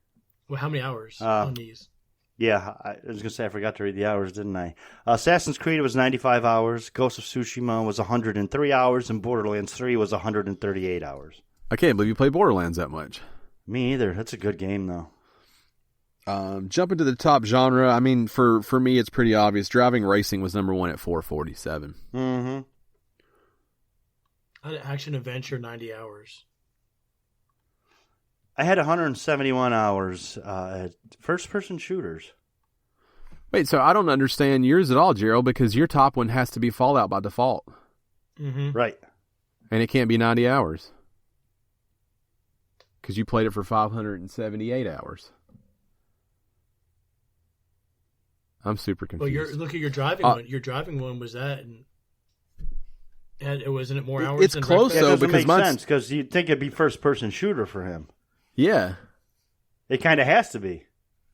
Well, how many hours on these?
Yeah, I was going to say I forgot to read the hours, didn't I? Assassin's Creed was 95 hours. Ghost of Tsushima was 103 hours. And Borderlands 3 was 138 hours.
I can't believe you played Borderlands that much.
Me either. That's a good game, though.
Jumping to the top genre, I mean, for me, it's pretty obvious. Driving Racing was number 1 at 447.
Mm-hmm.
I had Action Adventure, 90 hours.
I had 171 hours at first-person shooters.
Wait, so I don't understand yours at all, Gerald, because your top one has to be Fallout by default.
Mm-hmm.
Right.
And it can't be 90 hours. Because you played it for 578 hours. I'm super confused.
Well, look at your driving one. Your driving one was that, and wasn't it more hours?
It's close though, because
it makes sense because you'd think it'd be first-person shooter for him.
Yeah,
it kind of has to be.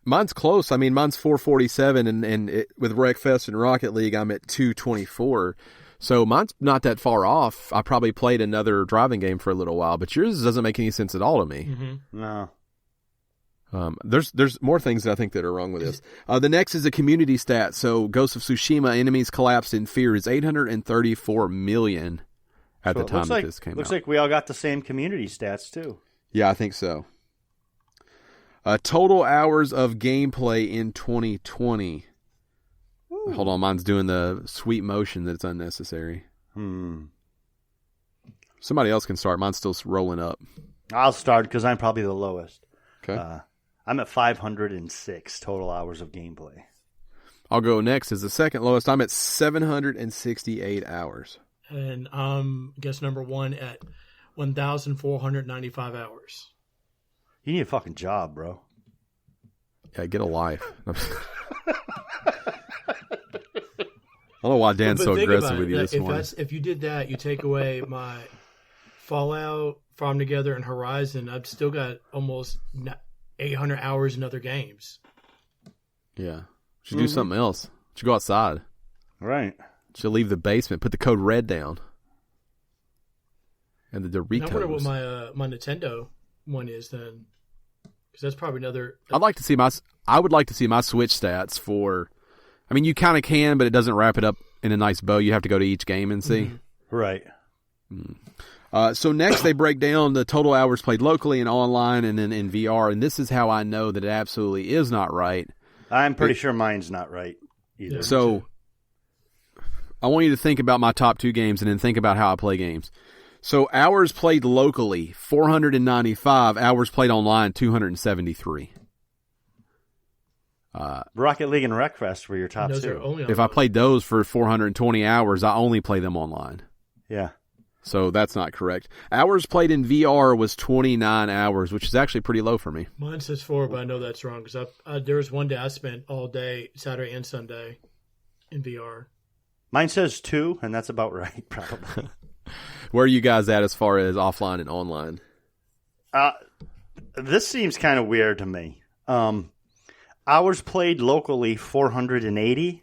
Mine's close. I mean, mine's 447, and with Wreckfest and Rocket League, I'm at 224. So mine's not that far off. I probably played another driving game for a little while, but yours doesn't make any sense at all to me.
Mm-hmm.
No.
There's more things that I think that are wrong with this. The next is a community stat. So Ghost of Tsushima, enemies collapsed in fear, is 834 million at the time that this came out.
Looks like we all got the same community stats, too.
Yeah, I think so. Total hours of gameplay in 2020. Ooh. Hold on, mine's doing the sweet motion that's unnecessary. Somebody else can start. Mine's still rolling up.
I'll start because I'm probably the lowest.
Okay.
I'm at 506 total hours of gameplay.
I'll go next as the second lowest. I'm at 768 hours.
And guess number 1 at 1,495 hours.
You need a fucking job, bro.
Yeah, get a life. I don't know why Dan's so aggressive with you this morning.
If you did that, you take away my Fallout, Farm Together, and Horizon, I've still got almost 800 hours in other games.
Yeah. Should do something else. Should go outside.
Right.
Should leave the basement. Put the code red down. And the Doritos.
I wonder what my Nintendo one is then, because that's probably another.
I would like to see my Switch stats for. I mean, you kind of can, but it doesn't wrap it up in a nice bow. You have to go to each game and see.
Right.
So next they break down the total hours played locally and online and then in VR. And this is how I know that it absolutely is not right.
I'm pretty sure mine's not right either.
So I want you to think about my top 2 games and then think about how I play games. So hours played locally, 495. Hours played online, 273.
Rocket League and Wreckfest were your top
Those
2.
are only
If I played those for 420 hours, I only play them online.
Yeah.
So that's not correct. Hours played in VR was 29 hours, which is actually pretty low for me.
Mine says 4, but I know that's wrong because there was one day I spent all day, Saturday and Sunday, in VR.
Mine says 2, and that's about right, probably.
Where are you guys at as far as offline and online?
This seems kind of weird to me. Hours played locally, 480.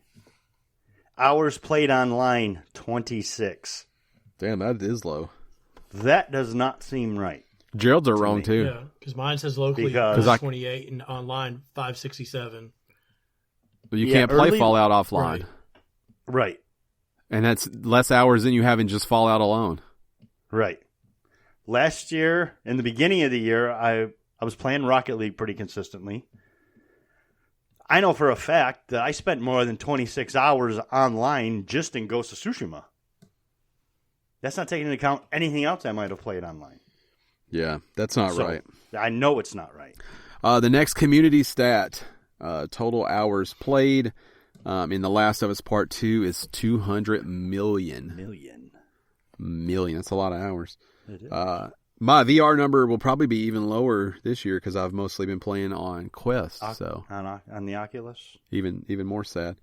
Hours played online, 26.
Damn, that is low.
That does not seem right.
Gerald's are wrong,
me.
too.
Yeah, because mine says locally
Because
28 and online 567.
But you can't play Fallout offline.
Right.
And that's less hours than you have in just Fallout alone.
Right. Last year, in the beginning of the year, I was playing Rocket League pretty consistently. I know for a fact that I spent more than 26 hours online just in Ghost of Tsushima. That's not taking into account anything else I might have played online.
Yeah, that's not right.
I know it's not right.
The next community stat, total hours played in The Last of Us Part 2 is 200 million. Million. That's a lot of hours.
It is.
My VR number will probably be even lower this year because I've mostly been playing on Quest. So
on the Oculus?
Even more sad.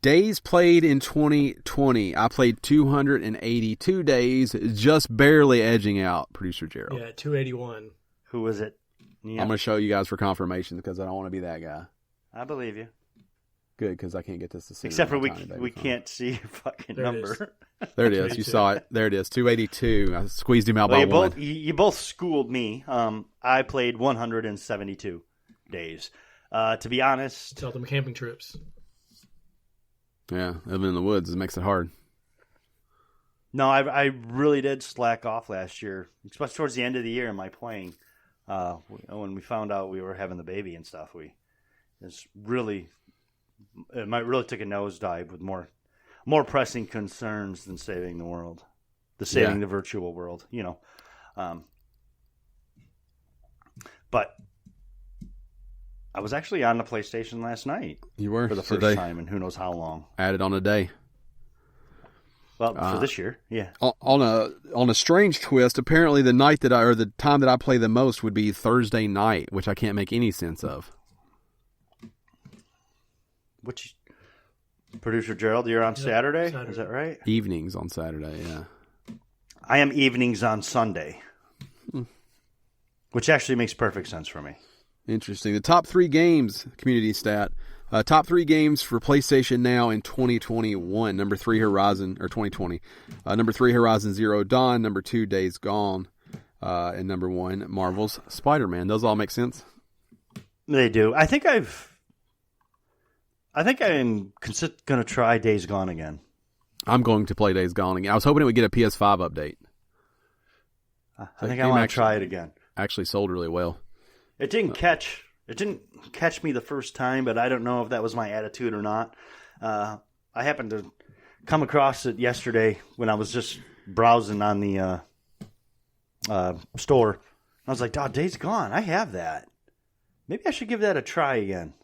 Days played in 2020. I played 282 days, just barely edging out Producer Gerald.
Yeah, 281.
Who was it? Yeah.
I'm going to show you guys for confirmation because I don't want to be that guy.
I believe you.
Good, because I can't get this to see.
Except for we can't see your fucking number.
There it is. You saw it. There it is. 282. I squeezed him out by one.
You both schooled me. I played 172 days. To be honest,
Tell them camping trips.
Yeah, living in the woods, it makes it hard.
No, I really did slack off last year, especially towards the end of the year in my playing. When we found out we were having the baby and stuff, it might really took a nosedive with more pressing concerns than saving the world, the virtual world, you know. But I was actually on the PlayStation last night.
You were
for the first time in who knows how long.
Added on a day.
Well, for this year, yeah.
On a strange twist, apparently the time that I play the most would be Thursday night, which I can't make any sense of.
Which Producer Gerald, you're on Saturday? Is that right?
Evenings on Saturday, yeah.
I am evenings on Sunday, which actually makes perfect sense for me.
Interesting. The top 3 games, community stat. Top 3 games for PlayStation Now in 2021. Number 3, Horizon, or 2020. Number 3, Horizon Zero Dawn. Number 2, Days Gone. And number 1, Marvel's Spider-Man. Those all make sense?
They do. I think I'm going to try Days Gone again.
I'm going to play Days Gone again. I was hoping it would get a PS5 update.
I think I want to try it again.
Actually sold really well.
It didn't catch me the first time, but I don't know if that was my attitude or not. I happened to come across it yesterday when I was just browsing on the store. I was like, "Oh, Days Gone, I have that. Maybe I should give that a try again."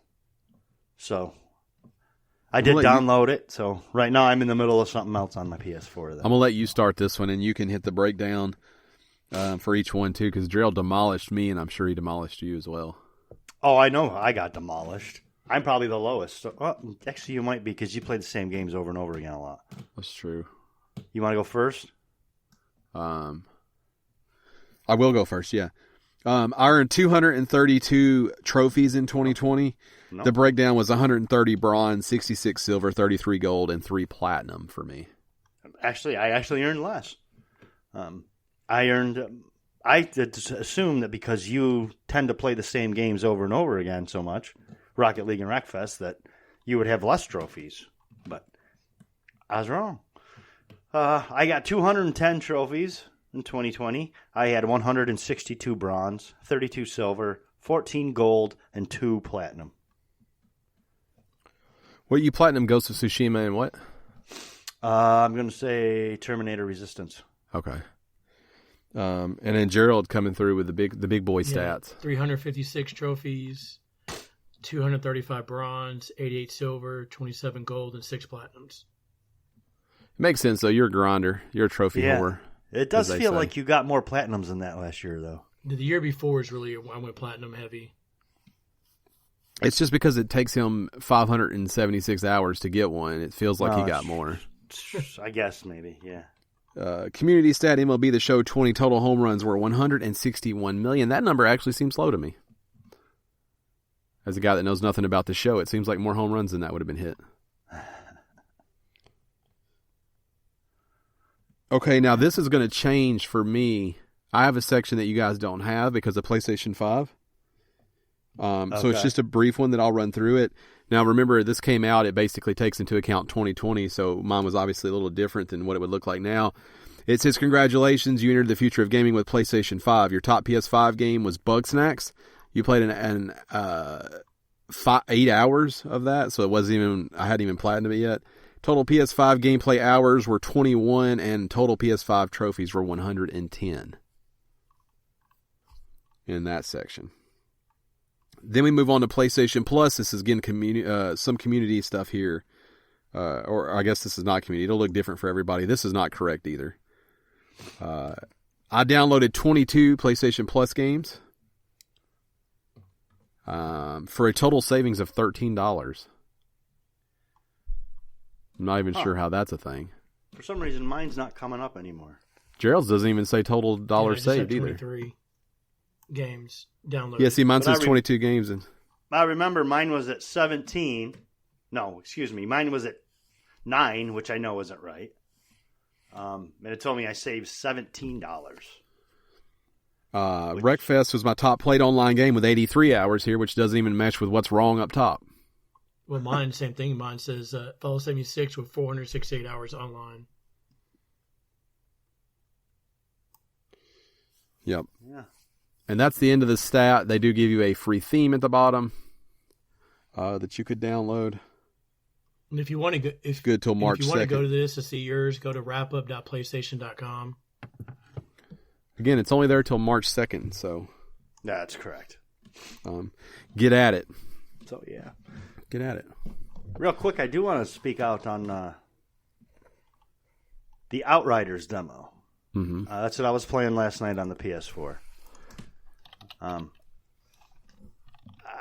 So I did download it. So right now I'm in the middle of something else on my PS4. Though.
I'm going to let you start this one, and you can hit the breakdown for each one, too, because Gerald demolished me, and I'm sure he demolished you as well.
Oh, I know I got demolished. I'm probably the lowest. So, well, actually, you might be because you play the same games over and over again a lot.
That's true.
You want to go first?
I will go first, yeah. I earned 232 trophies in 2020.
No.
The breakdown was 130 bronze, 66 silver, 33 gold, and 3 platinum for me.
Actually, I earned less. I did assume that because you tend to play the same games over and over again so much, Rocket League and Wreckfest, that you would have less trophies. But I was wrong. I got 210 trophies in 2020. I had 162 bronze, 32 silver, 14 gold, and 2 platinum.
What you platinum Ghost of Tsushima and what?
I'm going to say Terminator Resistance.
Okay. And then Gerald coming through with the big boy stats.
356 trophies, 235 bronze, 88 silver, 27 gold, and 6 platinums.
It makes sense, though. You're a grinder. You're a trophy whore.
It does feel like you got more platinums than that last year, though.
The year before is really I went platinum heavy.
It's just because it takes him 576 hours to get one. It feels like he got more.
I guess maybe, yeah.
Community stat MLB The Show 20 total home runs were 161 million. That number actually seems low to me. As a guy that knows nothing about the show, it seems like more home runs than that would have been hit. Okay, now this is going to change for me. I have a section that you guys don't have because of PlayStation 5. So it's just a brief one that I'll run through it. Now, remember, this came out, it basically takes into account 2020, so mine was obviously a little different than what it would look like now. It says, congratulations, you entered the future of gaming with PlayStation 5. Your top PS5 game was Bugsnax. You played 8 hours of that, so I hadn't even platinumed it yet. Total PS5 gameplay hours were 21, and total PS5 trophies were 110 in that section. Then we move on to PlayStation Plus. This is again some community stuff here. Or I guess this is not community. It'll look different for everybody. This is not correct either. I downloaded 22 PlayStation Plus games for a total savings of $13. I'm not even sure how that's a thing.
For some reason, mine's not coming up anymore.
Gerald's doesn't even say total dollars saved either.
23 games downloaded.
Yeah, see, mine says 22 games.
I remember mine was at 17. No, excuse me. Mine was at 9, which I know isn't right. And it told me I saved $17.
Wreckfest was my top played online game with 83 hours here, which doesn't even match with what's wrong up top.
Well, mine, same thing. Mine says Fallout 76 with 468 hours online.
Yep.
Yeah.
And that's the end of the stat. They do give you a free theme at the bottom that you could download.
And if you want to go,
it's good till March 2nd.
If you want to go to this to see yours, go to wrapup.playstation.com.
Again, it's only there till March 2nd, so
that's correct.
Get at it.
So yeah,
get at it.
Real quick, I do want to speak out on the Outriders demo.
Mm-hmm.
That's what I was playing last night on the PS4.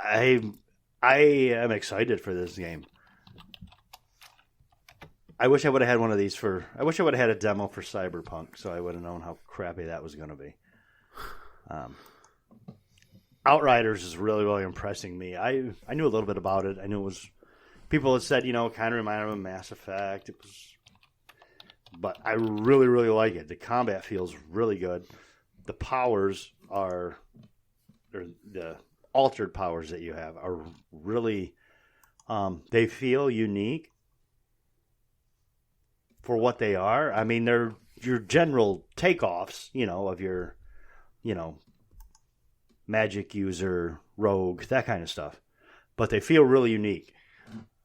I am excited for this game. I wish I would have had one of these I wish I would have had a demo for Cyberpunk, so I would have known how crappy that was going to be. Outriders is really, really impressing me. I knew a little bit about it. I knew it was people had said, kind of reminded them of Mass Effect. But I really, really like it. The combat feels really good. The powers or the altered powers that you have are really, they feel unique for what they are. I mean, they're your general takeoffs, of your, magic user, rogue, that kind of stuff. But they feel really unique.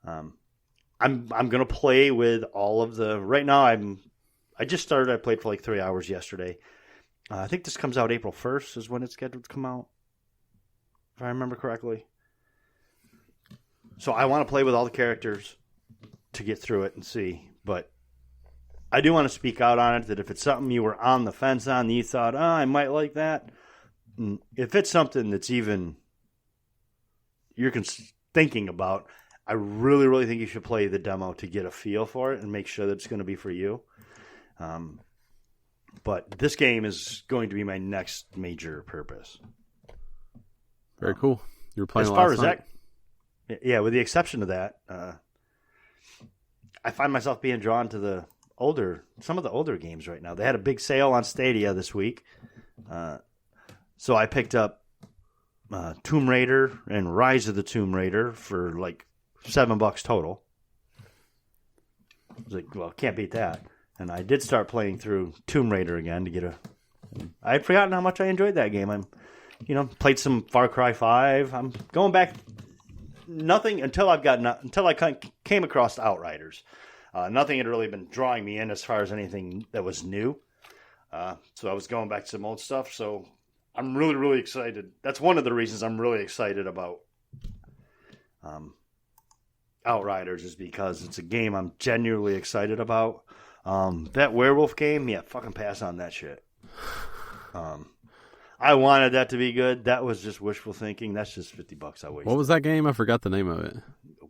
I'm gonna play with all of the. Right now, I just started. I played for like 3 hours yesterday. I think this comes out April 1st is when it's scheduled to come out, if I remember correctly. So I want to play with all the characters to get through it and see. But I do want to speak out on it that if it's something you were on the fence on, that you thought, I might like that. If it's something that's even you're thinking about, I really, really think you should play the demo to get a feel for it and make sure that it's going to be for you. But this game is going to be my next major purpose.
Very cool. You were playing
as
a
far
lot
as that. Yeah, with the exception of that, I find myself being drawn to some of the older games right now. They had a big sale on Stadia this week, so I picked up Tomb Raider and Rise of the Tomb Raider for like $7 total. I was like, well, can't beat that. And I did start playing through Tomb Raider again to get I had forgotten how much I enjoyed that game. Played some Far Cry 5. I'm going back. Nothing until I came across Outriders. Nothing had really been drawing me in as far as anything that was new. So I was going back to some old stuff. So I'm really, really excited. That's one of the reasons I'm really excited about Outriders, is because it's a game I'm genuinely excited about. That werewolf game, yeah, fucking pass on that shit. I wanted that to be good. That was just wishful thinking. That's just $50 I wasted.
What was that game? I forgot the name of it.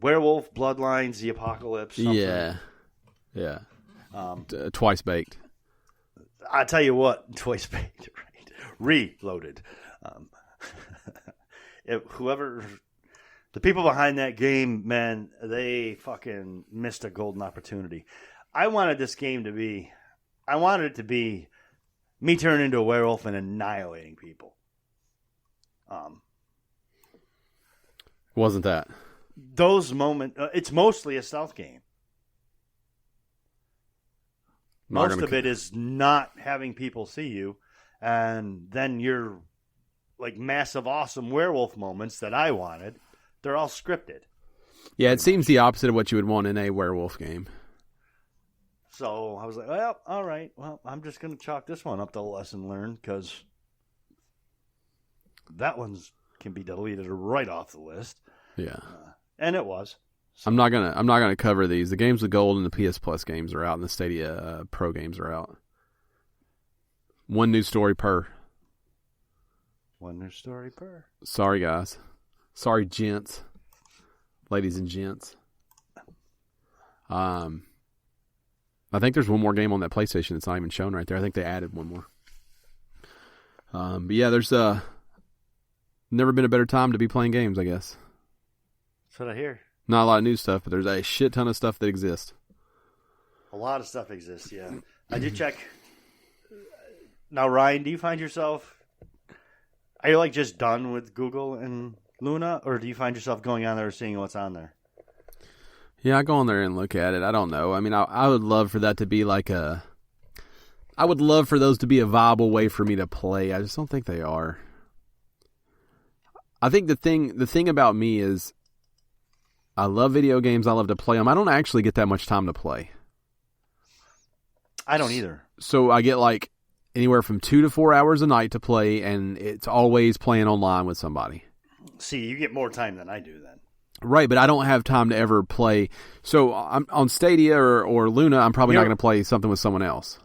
Werewolf, Bloodlines, The Apocalypse. Something.
Yeah. Twice baked.
I tell you what, twice baked, right? Reloaded. The people behind that game, man, they fucking missed a golden opportunity. I wanted this game to be me turning into a werewolf and annihilating people.
Wasn't that?
Those moments, it's mostly a stealth game. Most of it is not having people see you, and then your like massive, awesome werewolf moments that I wanted, they're all scripted.
Yeah, it seems the opposite of what you would want in a werewolf game.
So I was like, well, all right. Well, I'm just going to chalk this one up to lesson learned, because that one's can be deleted right off the list.
Yeah.
And it was.
So. I'm not gonna cover these. The games with gold and the PS Plus games are out, and the Stadia Pro games are out. One new story per. Sorry, guys. Sorry, gents. Ladies and gents. I think there's one more game on that PlayStation that's not even shown right there. I think they added one more. But yeah, there's never been a better time to be playing games, I guess.
That's what I hear.
Not a lot of new stuff, but there's a shit ton of stuff that exists.
A lot of stuff exists, yeah. I did check. Now, Ryan, do you find yourself... Are you like just done with Google and Luna, or do you find yourself going on there and seeing what's on there?
Yeah, I go on there and look at it. I don't know. I mean, I would love for that to be like a... I would love for those to be a viable way for me to play. I just don't think they are. I think the thing about me is I love video games. I love to play them. I don't actually get that much time to play.
I don't either.
So I get like anywhere from 2 to 4 hours a night to play, and it's always playing online with somebody.
See, you get more time than I do then.
Right, but I don't have time to ever play. So I'm on Stadia or Luna, I'm probably not going to play something with someone else.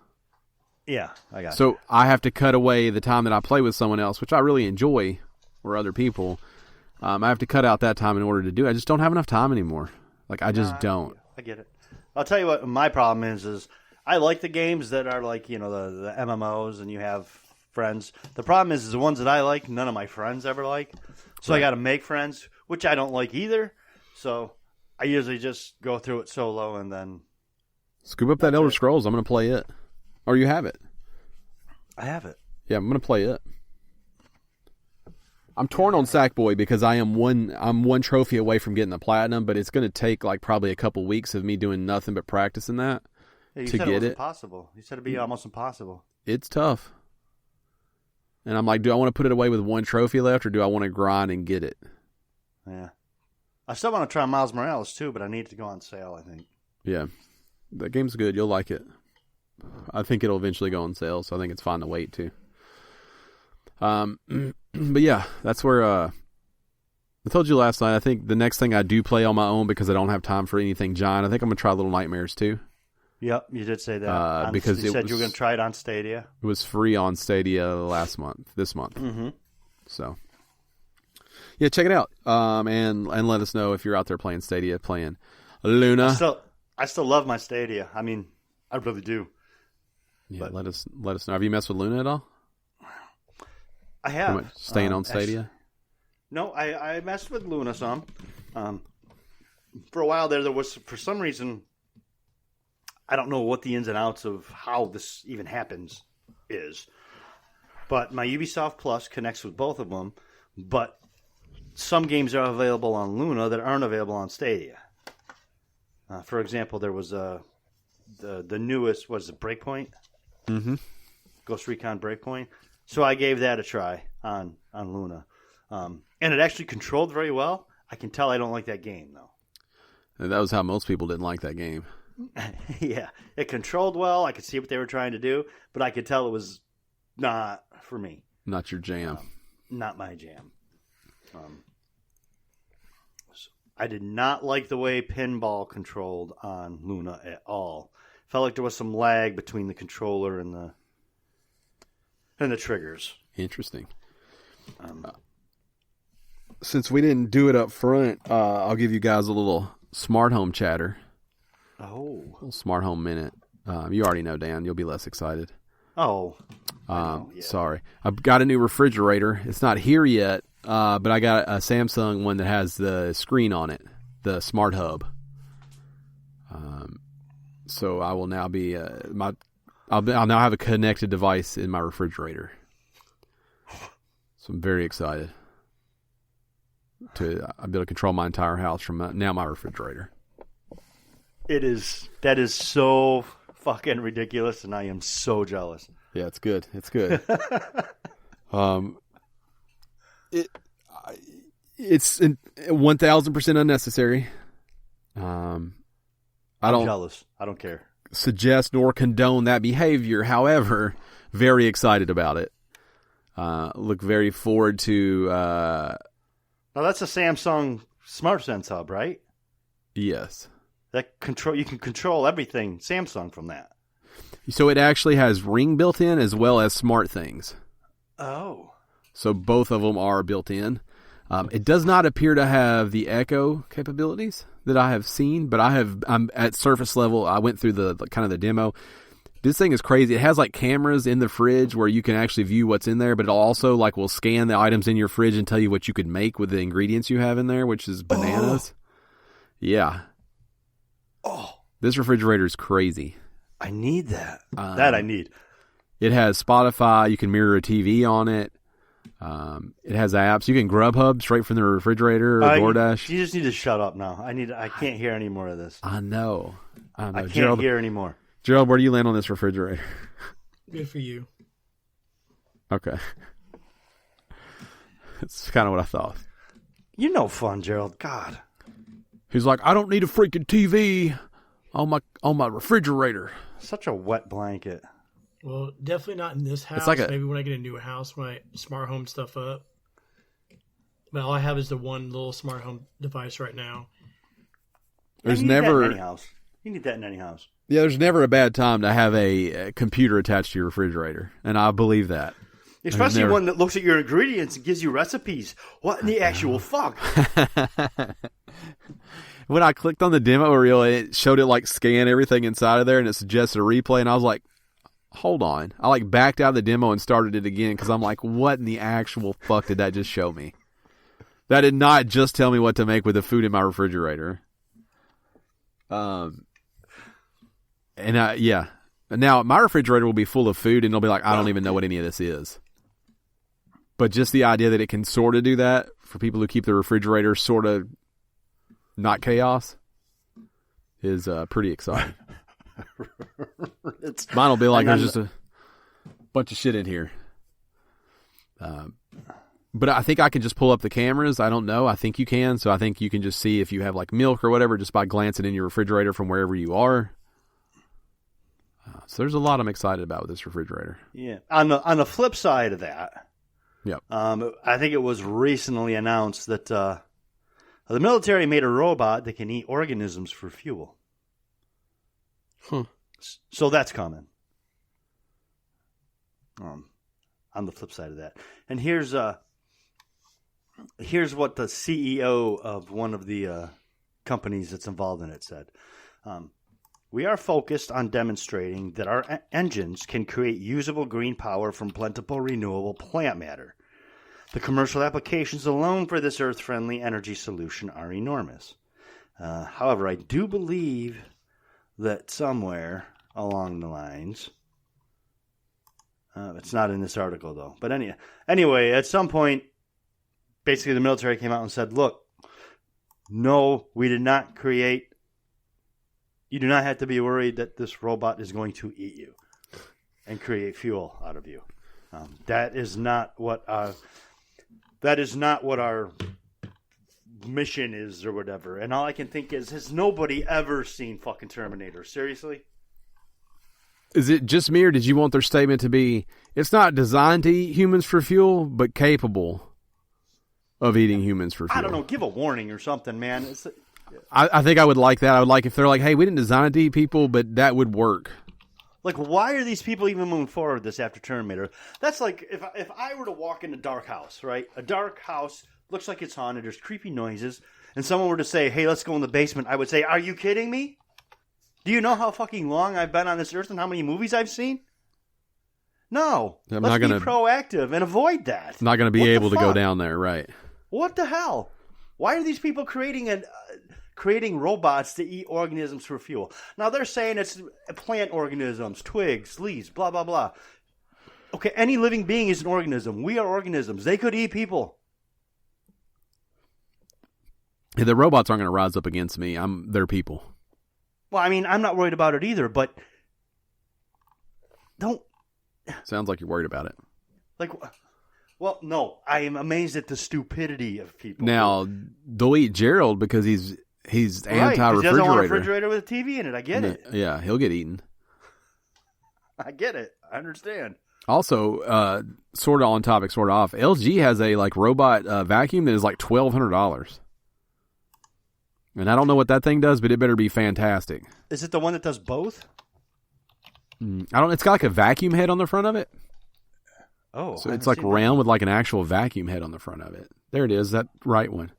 Yeah, I got it.
So I have to cut away the time that I play with someone else, which I really enjoy, or other people. I have to cut out that time in order to do it. I just don't have enough time anymore. Like, I just don't.
I get it. I'll tell you what my problem is I like the games that are like, you know, the MMOs and you have friends. The problem is the ones that I like, none of my friends ever like. So right. I got to make friends, which I don't like either. So I usually just go through it solo and then...
Scoop up that Elder Scrolls. I'm going to play it. Or you have it.
I have it.
Yeah, I'm going to play it. I'm torn on Sackboy because I'm one trophy away from getting the platinum, but it's going to take like probably a couple weeks of me doing nothing but practicing that
to get it. Impossible. You said it'd be almost impossible.
It's tough. And I'm like, do I want to put it away with one trophy left, or do I want to grind and get it?
Yeah. I still want to try Miles Morales too, but I need it to go on sale, I think.
Yeah. That game's good. You'll like it. I think it'll eventually go on sale, so I think it's fine to wait too. But yeah, that's where I told you last night. I think the next thing I do play on my own because I don't have time for anything giant. I think I'm gonna try Little Nightmares too.
Yep, you did say that.
Because
you said you were gonna try it on Stadia.
It was free on Stadia this month.
Mm-hmm.
So yeah, check it out. And let us know if you're out there playing Stadia, playing Luna.
I still love my Stadia. I mean, I really do.
Yeah, but let us know. Have you messed with Luna at all?
I have.
Staying on Stadia?
No, I messed with Luna some. For a while there was, for some reason, I don't know what the ins and outs of how this even happens is. But my Ubisoft Plus connects with both of them, but some games are available on Luna that aren't available on Stadia. For example, there was the newest, was it Breakpoint?
Mm-hmm.
Ghost Recon Breakpoint. So I gave that a try on Luna. And it actually controlled very well. I can tell I don't like that game, though.
And that was how most people didn't like that game.
Yeah. It controlled well. I could see what they were trying to do, but I could tell it was not for me.
Not your jam.
Not my jam. So I did not like the way pinball controlled on Luna at all. Felt like there was some lag between the controller and the triggers.
Interesting. Since we didn't do it up front, I'll give you guys a little smart home chatter.
Oh.
A little smart home minute. You already know, Dan. You'll be less excited.
Oh.
Yeah. Sorry. I've got a new refrigerator. It's not here yet, but I got a Samsung one that has the screen on it, the Smart Hub. So I will now be I'll now have a connected device in my refrigerator. So I'm very excited I'll be able to control my entire house from my refrigerator.
That is so fucking ridiculous, and I am so jealous.
Yeah, it's good. It's good. It's 1,000% unnecessary. I'm
jealous. I don't care.
Suggest nor condone that behavior. However, very excited about it. Look very forward to.
Now that's a Samsung Smartsense Hub, right?
Yes.
You can control everything Samsung from that.
So it actually has Ring built in as well as Smart Things.
Oh.
So both of them are built in. It does not appear to have the Echo capabilities that I have seen, but I'm at surface level. I went through the kind of the demo. This thing is crazy. It has like cameras in the fridge where you can actually view what's in there, but it also like will scan the items in your fridge and tell you what you could make with the ingredients you have in there, which is bananas. Oh. Yeah.
Oh.
This refrigerator is crazy.
I need that. That I need.
It has Spotify. You can mirror a TV on it. It has apps. You can Grubhub straight from the refrigerator or DoorDash.
You just need to shut up now. I can't hear any more of this.
I know.
I can't hear anymore.
Gerald, where do you land on this refrigerator?
Good for you.
Okay. That's kind of what I thought.
You're no fun, Gerald. God.
He's like, I don't need a freaking TV on my refrigerator.
Such a wet blanket.
Well, definitely not in this house.
Like
maybe when I get a new house, when I smart home stuff up. But all I have is the one little smart home device right now.
There's
you
never
need that in any house. You need that in any house.
Yeah, there's never a bad time to have a computer attached to your refrigerator, and I believe that.
Especially one that looks at your ingredients and gives you recipes. What in the actual fuck?
When I clicked on the demo reel, it showed it like scan everything inside of there, and it suggested a replay, and I was like, hold on. I like backed out of the demo and started it again because I'm like, what in the actual fuck did that just show me? That did not just tell me what to make with the food in my refrigerator. Yeah. Now, my refrigerator will be full of food, and it'll be like, I don't even know what any of this is. But just the idea that it can sort of do that for people who keep the refrigerator sort of not chaos is pretty exciting. Mine will be like, there's just a bunch of shit in here. But I think I can just pull up the cameras. I don't know. I think you can. So I think you can just see if you have like milk or whatever just by glancing in your refrigerator from wherever you are. So there's a lot I'm excited about with this refrigerator.
Yeah. On the flip side of that,
yep.
I think it was recently announced that the military made a robot that can eat organisms for fuel. So that's coming. On the flip side of that, and here's what the CEO of one of the companies that's involved in it said. We are focused on demonstrating that our engines can create usable green power from plentiful renewable plant matter. The commercial applications alone for this Earth-friendly energy solution are enormous. However, I do believe that somewhere along the lines, it's not in this article though, but anyway, at some point, basically the military came out and said, look, no, we did not create, you do not have to be worried that this robot is going to eat you and create fuel out of you. That is not what our mission is or whatever. And all I can think is, has nobody ever seen fucking Terminator? Seriously?
Is it just me, or did you want their statement to be, it's not designed to eat humans for fuel, but capable of eating humans for fuel?
I don't know. Give a warning or something, man.
I think I would like that. I would like if they're like, hey, we didn't design it to eat people, but that would work.
Like, why are these people even moving forward with this after Terminator? That's like, if I were to walk in a dark house, right? A dark house looks like it's haunted. There's creepy noises. And someone were to say, hey, let's go in the basement. I would say, are you kidding me? Do you know how fucking long I've been on this earth and how many movies I've seen? No. Let's be proactive and avoid that.
Not going to be able to go down there, right?
What the hell? Why are these people creating robots to eat organisms for fuel? Now they're saying it's plant organisms, twigs, leaves, blah, blah, blah. Okay, any living being is an organism. We are organisms. They could eat people.
Yeah, the robots aren't going to rise up against me. They're people.
Well, I mean, I'm not worried about it either, but don't...
Sounds like you're worried about it.
Like, well, no. I am amazed at the stupidity of people.
Now, they'll eat Gerald because he's anti-refrigerator.
He doesn't want a refrigerator with a TV in it. I get it.
Yeah, he'll get eaten.
I get it. I understand.
Also, sort of on topic, sort of off, LG has a robot vacuum that is like $1,200. And I don't know what that thing does, but it better be fantastic.
Is it the one that does both?
It's got like a vacuum head on the front of it.
Oh.
So it's like round with like an actual vacuum head on the front of it. There it is, that right one.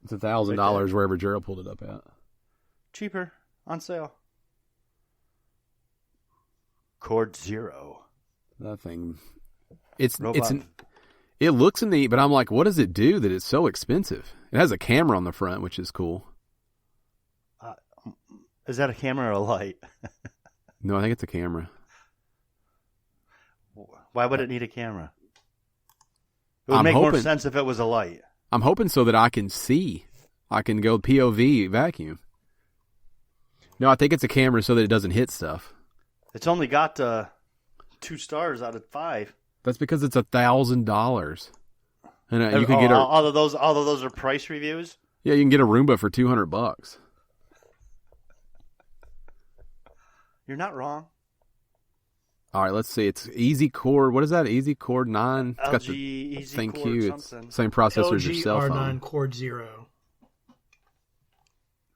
It's $1,000 wherever Gerald pulled it up at.
Cheaper. On sale. Cord Zero.
That thing. It looks neat, but I'm like, what does it do that it's so expensive? It has a camera on the front, which is cool.
Is that a camera or a light?
No, I think it's a camera.
Why would it need a camera? It would make more sense if it was a light.
I'm hoping so that I can see. I can go POV vacuum. No, I think it's a camera so that it doesn't hit stuff.
It's only got 2 stars out of 5.
That's because it's $1,000. And
you can get all of those are price reviews.
Yeah, you can get a Roomba for $200.
You're not wrong.
All right, let's see. It's Easy Core. What is that? Easy Core 9. It's got
LG Easy
thank
Core
you.
something.
It's same processor as your cell phone.
R9 Cord Zero.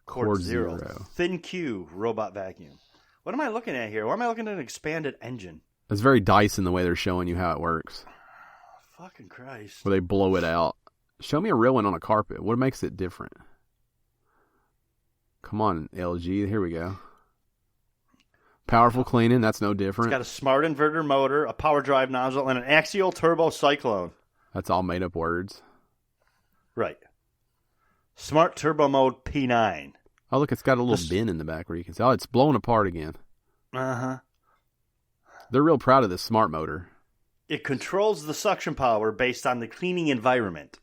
Cord Zero. Thin Q robot vacuum. What am I looking at here? Why am I looking at an expanded engine?
It's very Dyson the way they're showing you how it works.
Fucking Christ.
Where they blow it out. Show me a real one on a carpet. What makes it different? Come on, LG. Here we go. Powerful cleaning. That's no different.
It's got a smart inverter motor, a power drive nozzle, and an axial turbo cyclone.
That's all made up words.
Right. Smart turbo mode P9.
Oh, look, it's got a little bin in the back where you can see. Oh, it's blowing apart again.
Uh-huh.
They're real proud of this smart motor.
It controls the suction power based on the cleaning environment.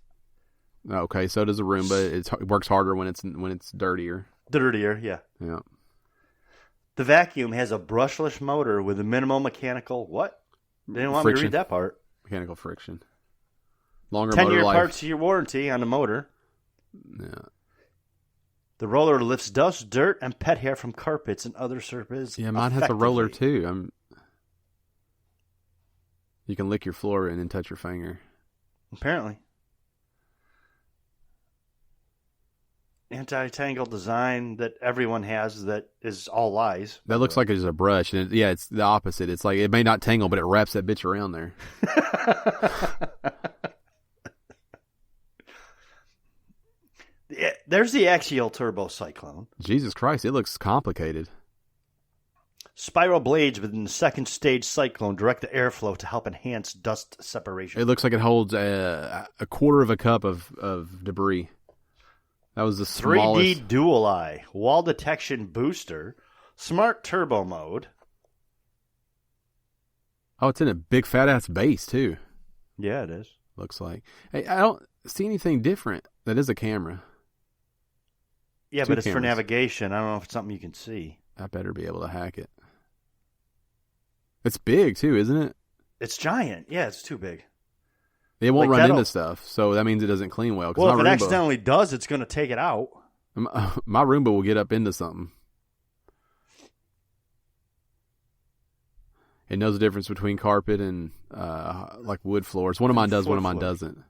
Okay, so does a Roomba. It works harder when it's dirtier.
Dirtier, yeah.
Yeah.
The vacuum has a brushless motor with a minimal mechanical what? They didn't want me to read that part.
Mechanical friction. Longer
10-year
motor life.
parts year warranty on the motor.
Yeah.
The roller lifts dust, dirt, and pet hair from carpets and other surfaces.
Yeah, mine has a roller too. You can lick your floor and then touch your finger.
Apparently. Anti-tangle design that everyone has that is all lies.
That looks like it's a brush. And it's the opposite. It's like it may not tangle, but it wraps that bitch around there.
There's the axial turbo cyclone.
Jesus Christ, it looks complicated.
Spiral blades within the second stage cyclone direct the airflow to help enhance dust separation.
It looks like it holds a quarter of a cup of debris. That was the smallest.
3D dual eye, wall detection booster, smart turbo mode.
Oh, it's in a big fat ass base too.
Yeah, it is.
Looks like. Hey, I don't see anything different. That is a camera.
Yeah,
Two
but it's for
cameras.
navigation. I don't know if it's something you can see.
I better be able to hack it. It's big too, isn't it?
It's giant. Yeah, it's too big.
It won't
Like
run
that'll-
into stuff, so that means it doesn't clean well. 'Cause
Well, if
my
it
Roomba,
accidentally does, it's going to take it out.
my Roomba will get up into something. It knows the difference between carpet and like wood floors. One of mine does, one of mine doesn't.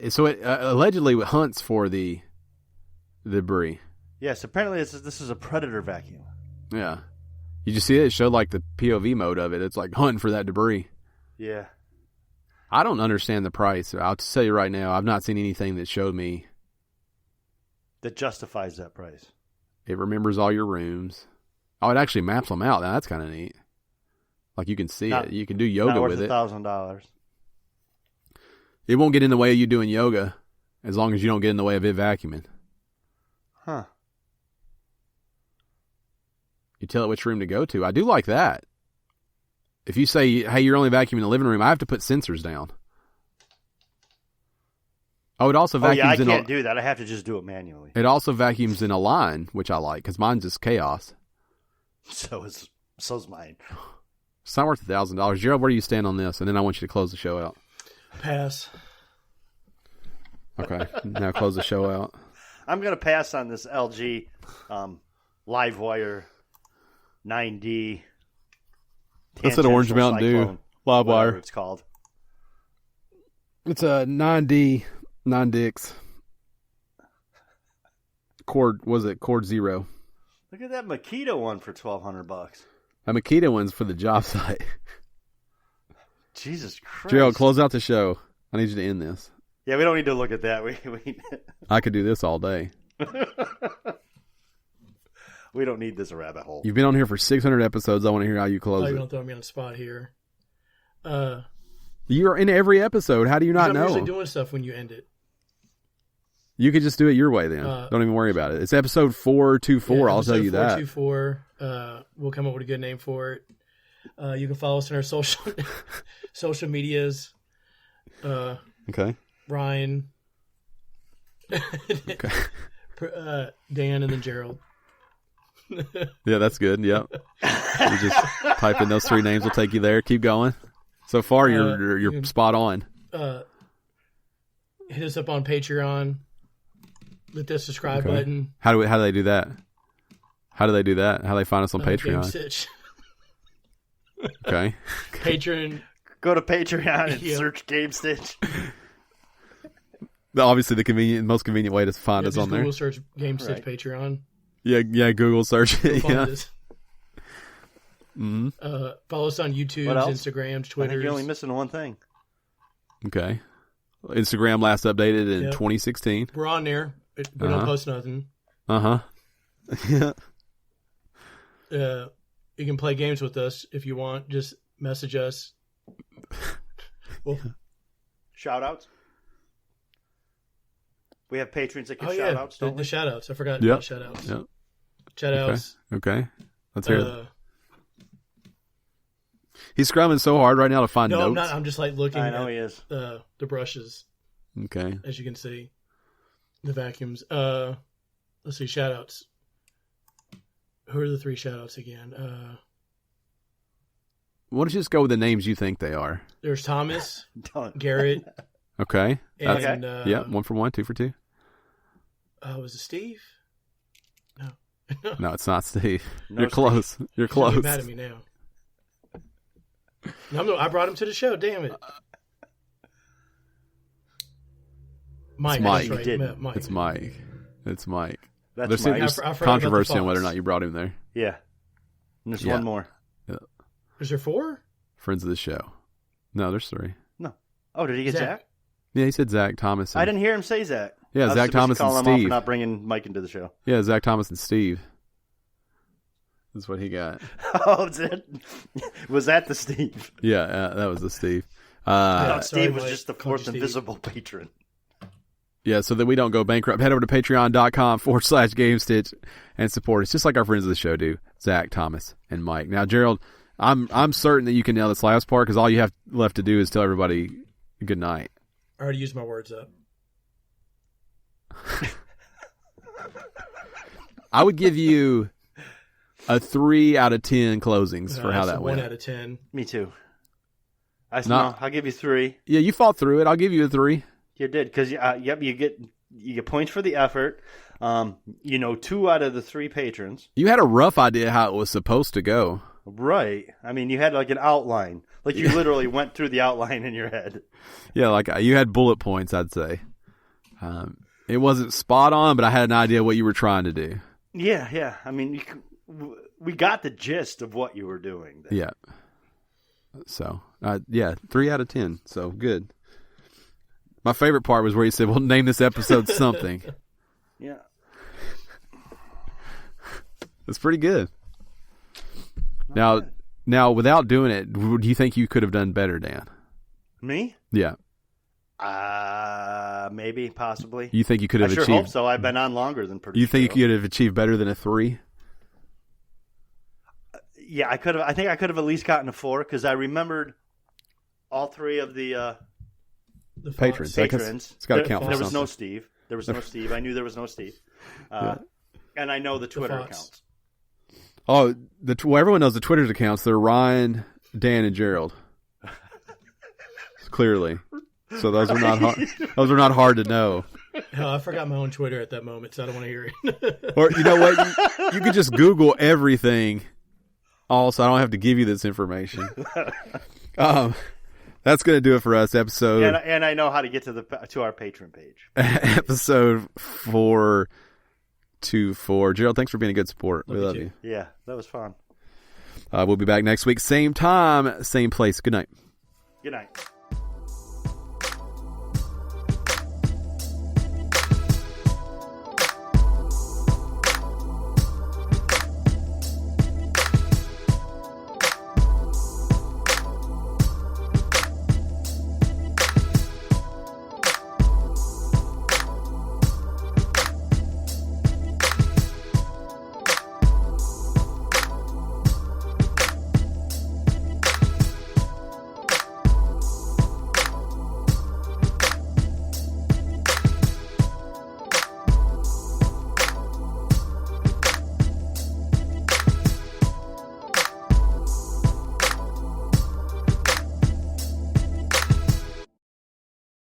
So it allegedly hunts for the debris.
Yes, apparently this is a predator vacuum.
Yeah. You just see it? It showed like the POV mode of it. It's like hunting for that debris.
Yeah.
I don't understand the price. I'll tell you right now, I've not seen anything that showed me
That justifies that price.
it remembers all your rooms. Oh, it actually maps them out. Now that's kind of neat. Like you can see it. You can do yoga
Not worth
with it.
$1,000.
It won't get in the way of you doing yoga as long as you don't get in the way of it vacuuming.
Huh.
You tell it which room to go to. I do like that. If you say, hey, you're only vacuuming the living room, I have to put sensors down. Oh, it also vacuums
I
in
can't do that. I have to just do it manually.
It also vacuums in a line, which I like, because mine's just chaos.
So's mine.
It's not worth $1,000. Gerald, where do you stand on this? And then I want you to close the show out.
Pass.
Okay, now close the show out.
I'm going to pass on this LG Livewire 9D.
That's an Orange
Tangential
Mountain Dew
Cyclone,
live
whatever
wire.
it's called.
It's a 9D, 9Dix. Cord, was it Cord Zero?
Look at that Makita one for $1,200.
A Makita one's for the job site.
Jesus Christ.
Gerald, close out the show. I need you to end this.
Yeah, we don't need to look at that. We
I could do this all day.
we don't need this rabbit hole.
You've been on here for 600 episodes. I want to hear how you
Oh,
close
you're
it.
going to throw me on the spot here.
You're in every episode. How do you not
I'm
know?
usually doing stuff when you end it.
You could just do it your way then. Don't even worry about it. It's episode 424. I'll tell you that.
424. We'll come up with a good name for it. You can follow us on our social medias.
Okay.
Ryan,
Okay.
Dan, and then Gerald.
Yeah, that's good. Yep. You just type in those three names. Will take you there. Keep going. So far, you're spot on.
Hit us up on Patreon. Hit that subscribe button.
How do they do that? How do they do that? How do they find us on
Game
Patreon?
Stitch.
Okay.
Patreon.
Go to Patreon and
Yeah.
search Game Stitch.
Obviously, the most convenient way to find us
Just
on there.
Google search Game Stitch
Right.
Patreon.
Yeah. Google search
You'll
it.
find
Yeah.
us. Follow us on YouTube,
What else?
Instagrams,
I think
Twitters.
you're only missing one thing.
Okay. Instagram last updated in
Yep.
2016.
We're on there. We don't post nothing.
Yeah.
You can play games with us if you want. Just message us. Well,
Shout outs. We have patrons that get
oh
shout
yeah,
outs,
the
don't we?
shout outs. I forgot
Yep.
about shout outs.
Yep.
Shout outs.
Okay. Let's hear it. He's scrumming so hard right now to find
No, I'm
notes.
not. I'm just like looking
I know
at
he is.
the brushes,
Okay.
as you can see. The vacuums. Let's see, shout outs. Who are the three shout outs again?
Why don't you just go with the names you think they are?
There's Thomas,
Don't.
Garrett,
Okay.
and
Yeah, 1 for 1, 2 for 2.
was it Steve? No.
No, it's not Steve.
No,
You're
Steve.
close. You're
He's gonna
close.
be mad at me now. No, I brought him to the show. Damn it. Mike.
It's Mike.
That's right.
You didn't.
Mike.
It's Mike. It's Mike.
That's
There's
Mike.
there's
I forgot about
controversy
the
on whether or
Fox.
not you brought him there.
Yeah. And there's
Yeah.
one more.
Is there four?
Friends of the show. No, there's 3.
No. Oh, did he get Zach?
Yeah, he said Zach Thomas.
I didn't hear him say Zach.
Yeah,
I was
Zach
supposed to
Thomas
call
and
him off
Steve.
for not bringing Mike into the show.
Yeah, Zach Thomas and Steve. That's what he got.
Oh, was that the Steve?
Yeah, that was the Steve.
I thought
sorry,
Steve was
Mike.
just the
Called you
fourth
Steve.
invisible patron.
Yeah, so that we don't go bankrupt, head over to patreon.com/GameStitch and support us, just like our friends of the show do, Zach, Thomas, and Mike. Now, Gerald, I'm certain that you can nail this last part because all you have left to do is tell everybody good night.
I already used my words up.
I would give you a 3 out of 10 closings for how
That's
that
a
went.
1 out of 10.
Me too. I'll give you 3.
Yeah, you fought through it. I'll give you a 3.
You did because you get points for the effort. 2 out of the 3 patrons.
You had a rough idea how it was supposed to go.
Right. I mean, you had like an outline. Like you literally went through the outline in your head.
Yeah, like you had bullet points, I'd say. It wasn't spot on, but I had an idea what you were trying to do.
Yeah. I mean, we got the gist of what you were doing there.
Yeah. So, 3 out of 10. So, good. My favorite part was where you said, well, name this episode something.
Yeah.
That's pretty good. Now, without doing it, do you think you could have done better, Dan?
Me?
Yeah.
Maybe, possibly.
You think you could have
I sure
achieved?
hope so. I've been on longer than produced.
You think you could have achieved better than a 3?
Yeah, I could have. I think I could have at least gotten a 4 because I remembered all 3 of the
Patrons.
patrons.
It's got to count for
There
something.
was no Steve. There was no Steve. I knew there was no Steve. And I know the Twitter accounts.
Oh, everyone knows the Twitter's accounts. They're Ryan, Dan, and Gerald. Clearly. So those are not hard. Those are not hard to know.
I forgot my own Twitter at that moment, so I don't want to hear it.
Or you know what? You could just Google everything. Also, I don't have to give you this information. That's going to do it for us. Episode
And I know how to get to our patron page.
Episode 424. Gerald, thanks for being a good support. We love you.
Yeah, that was fun.
We'll be back next week, same time, same place. Good night.
Good night.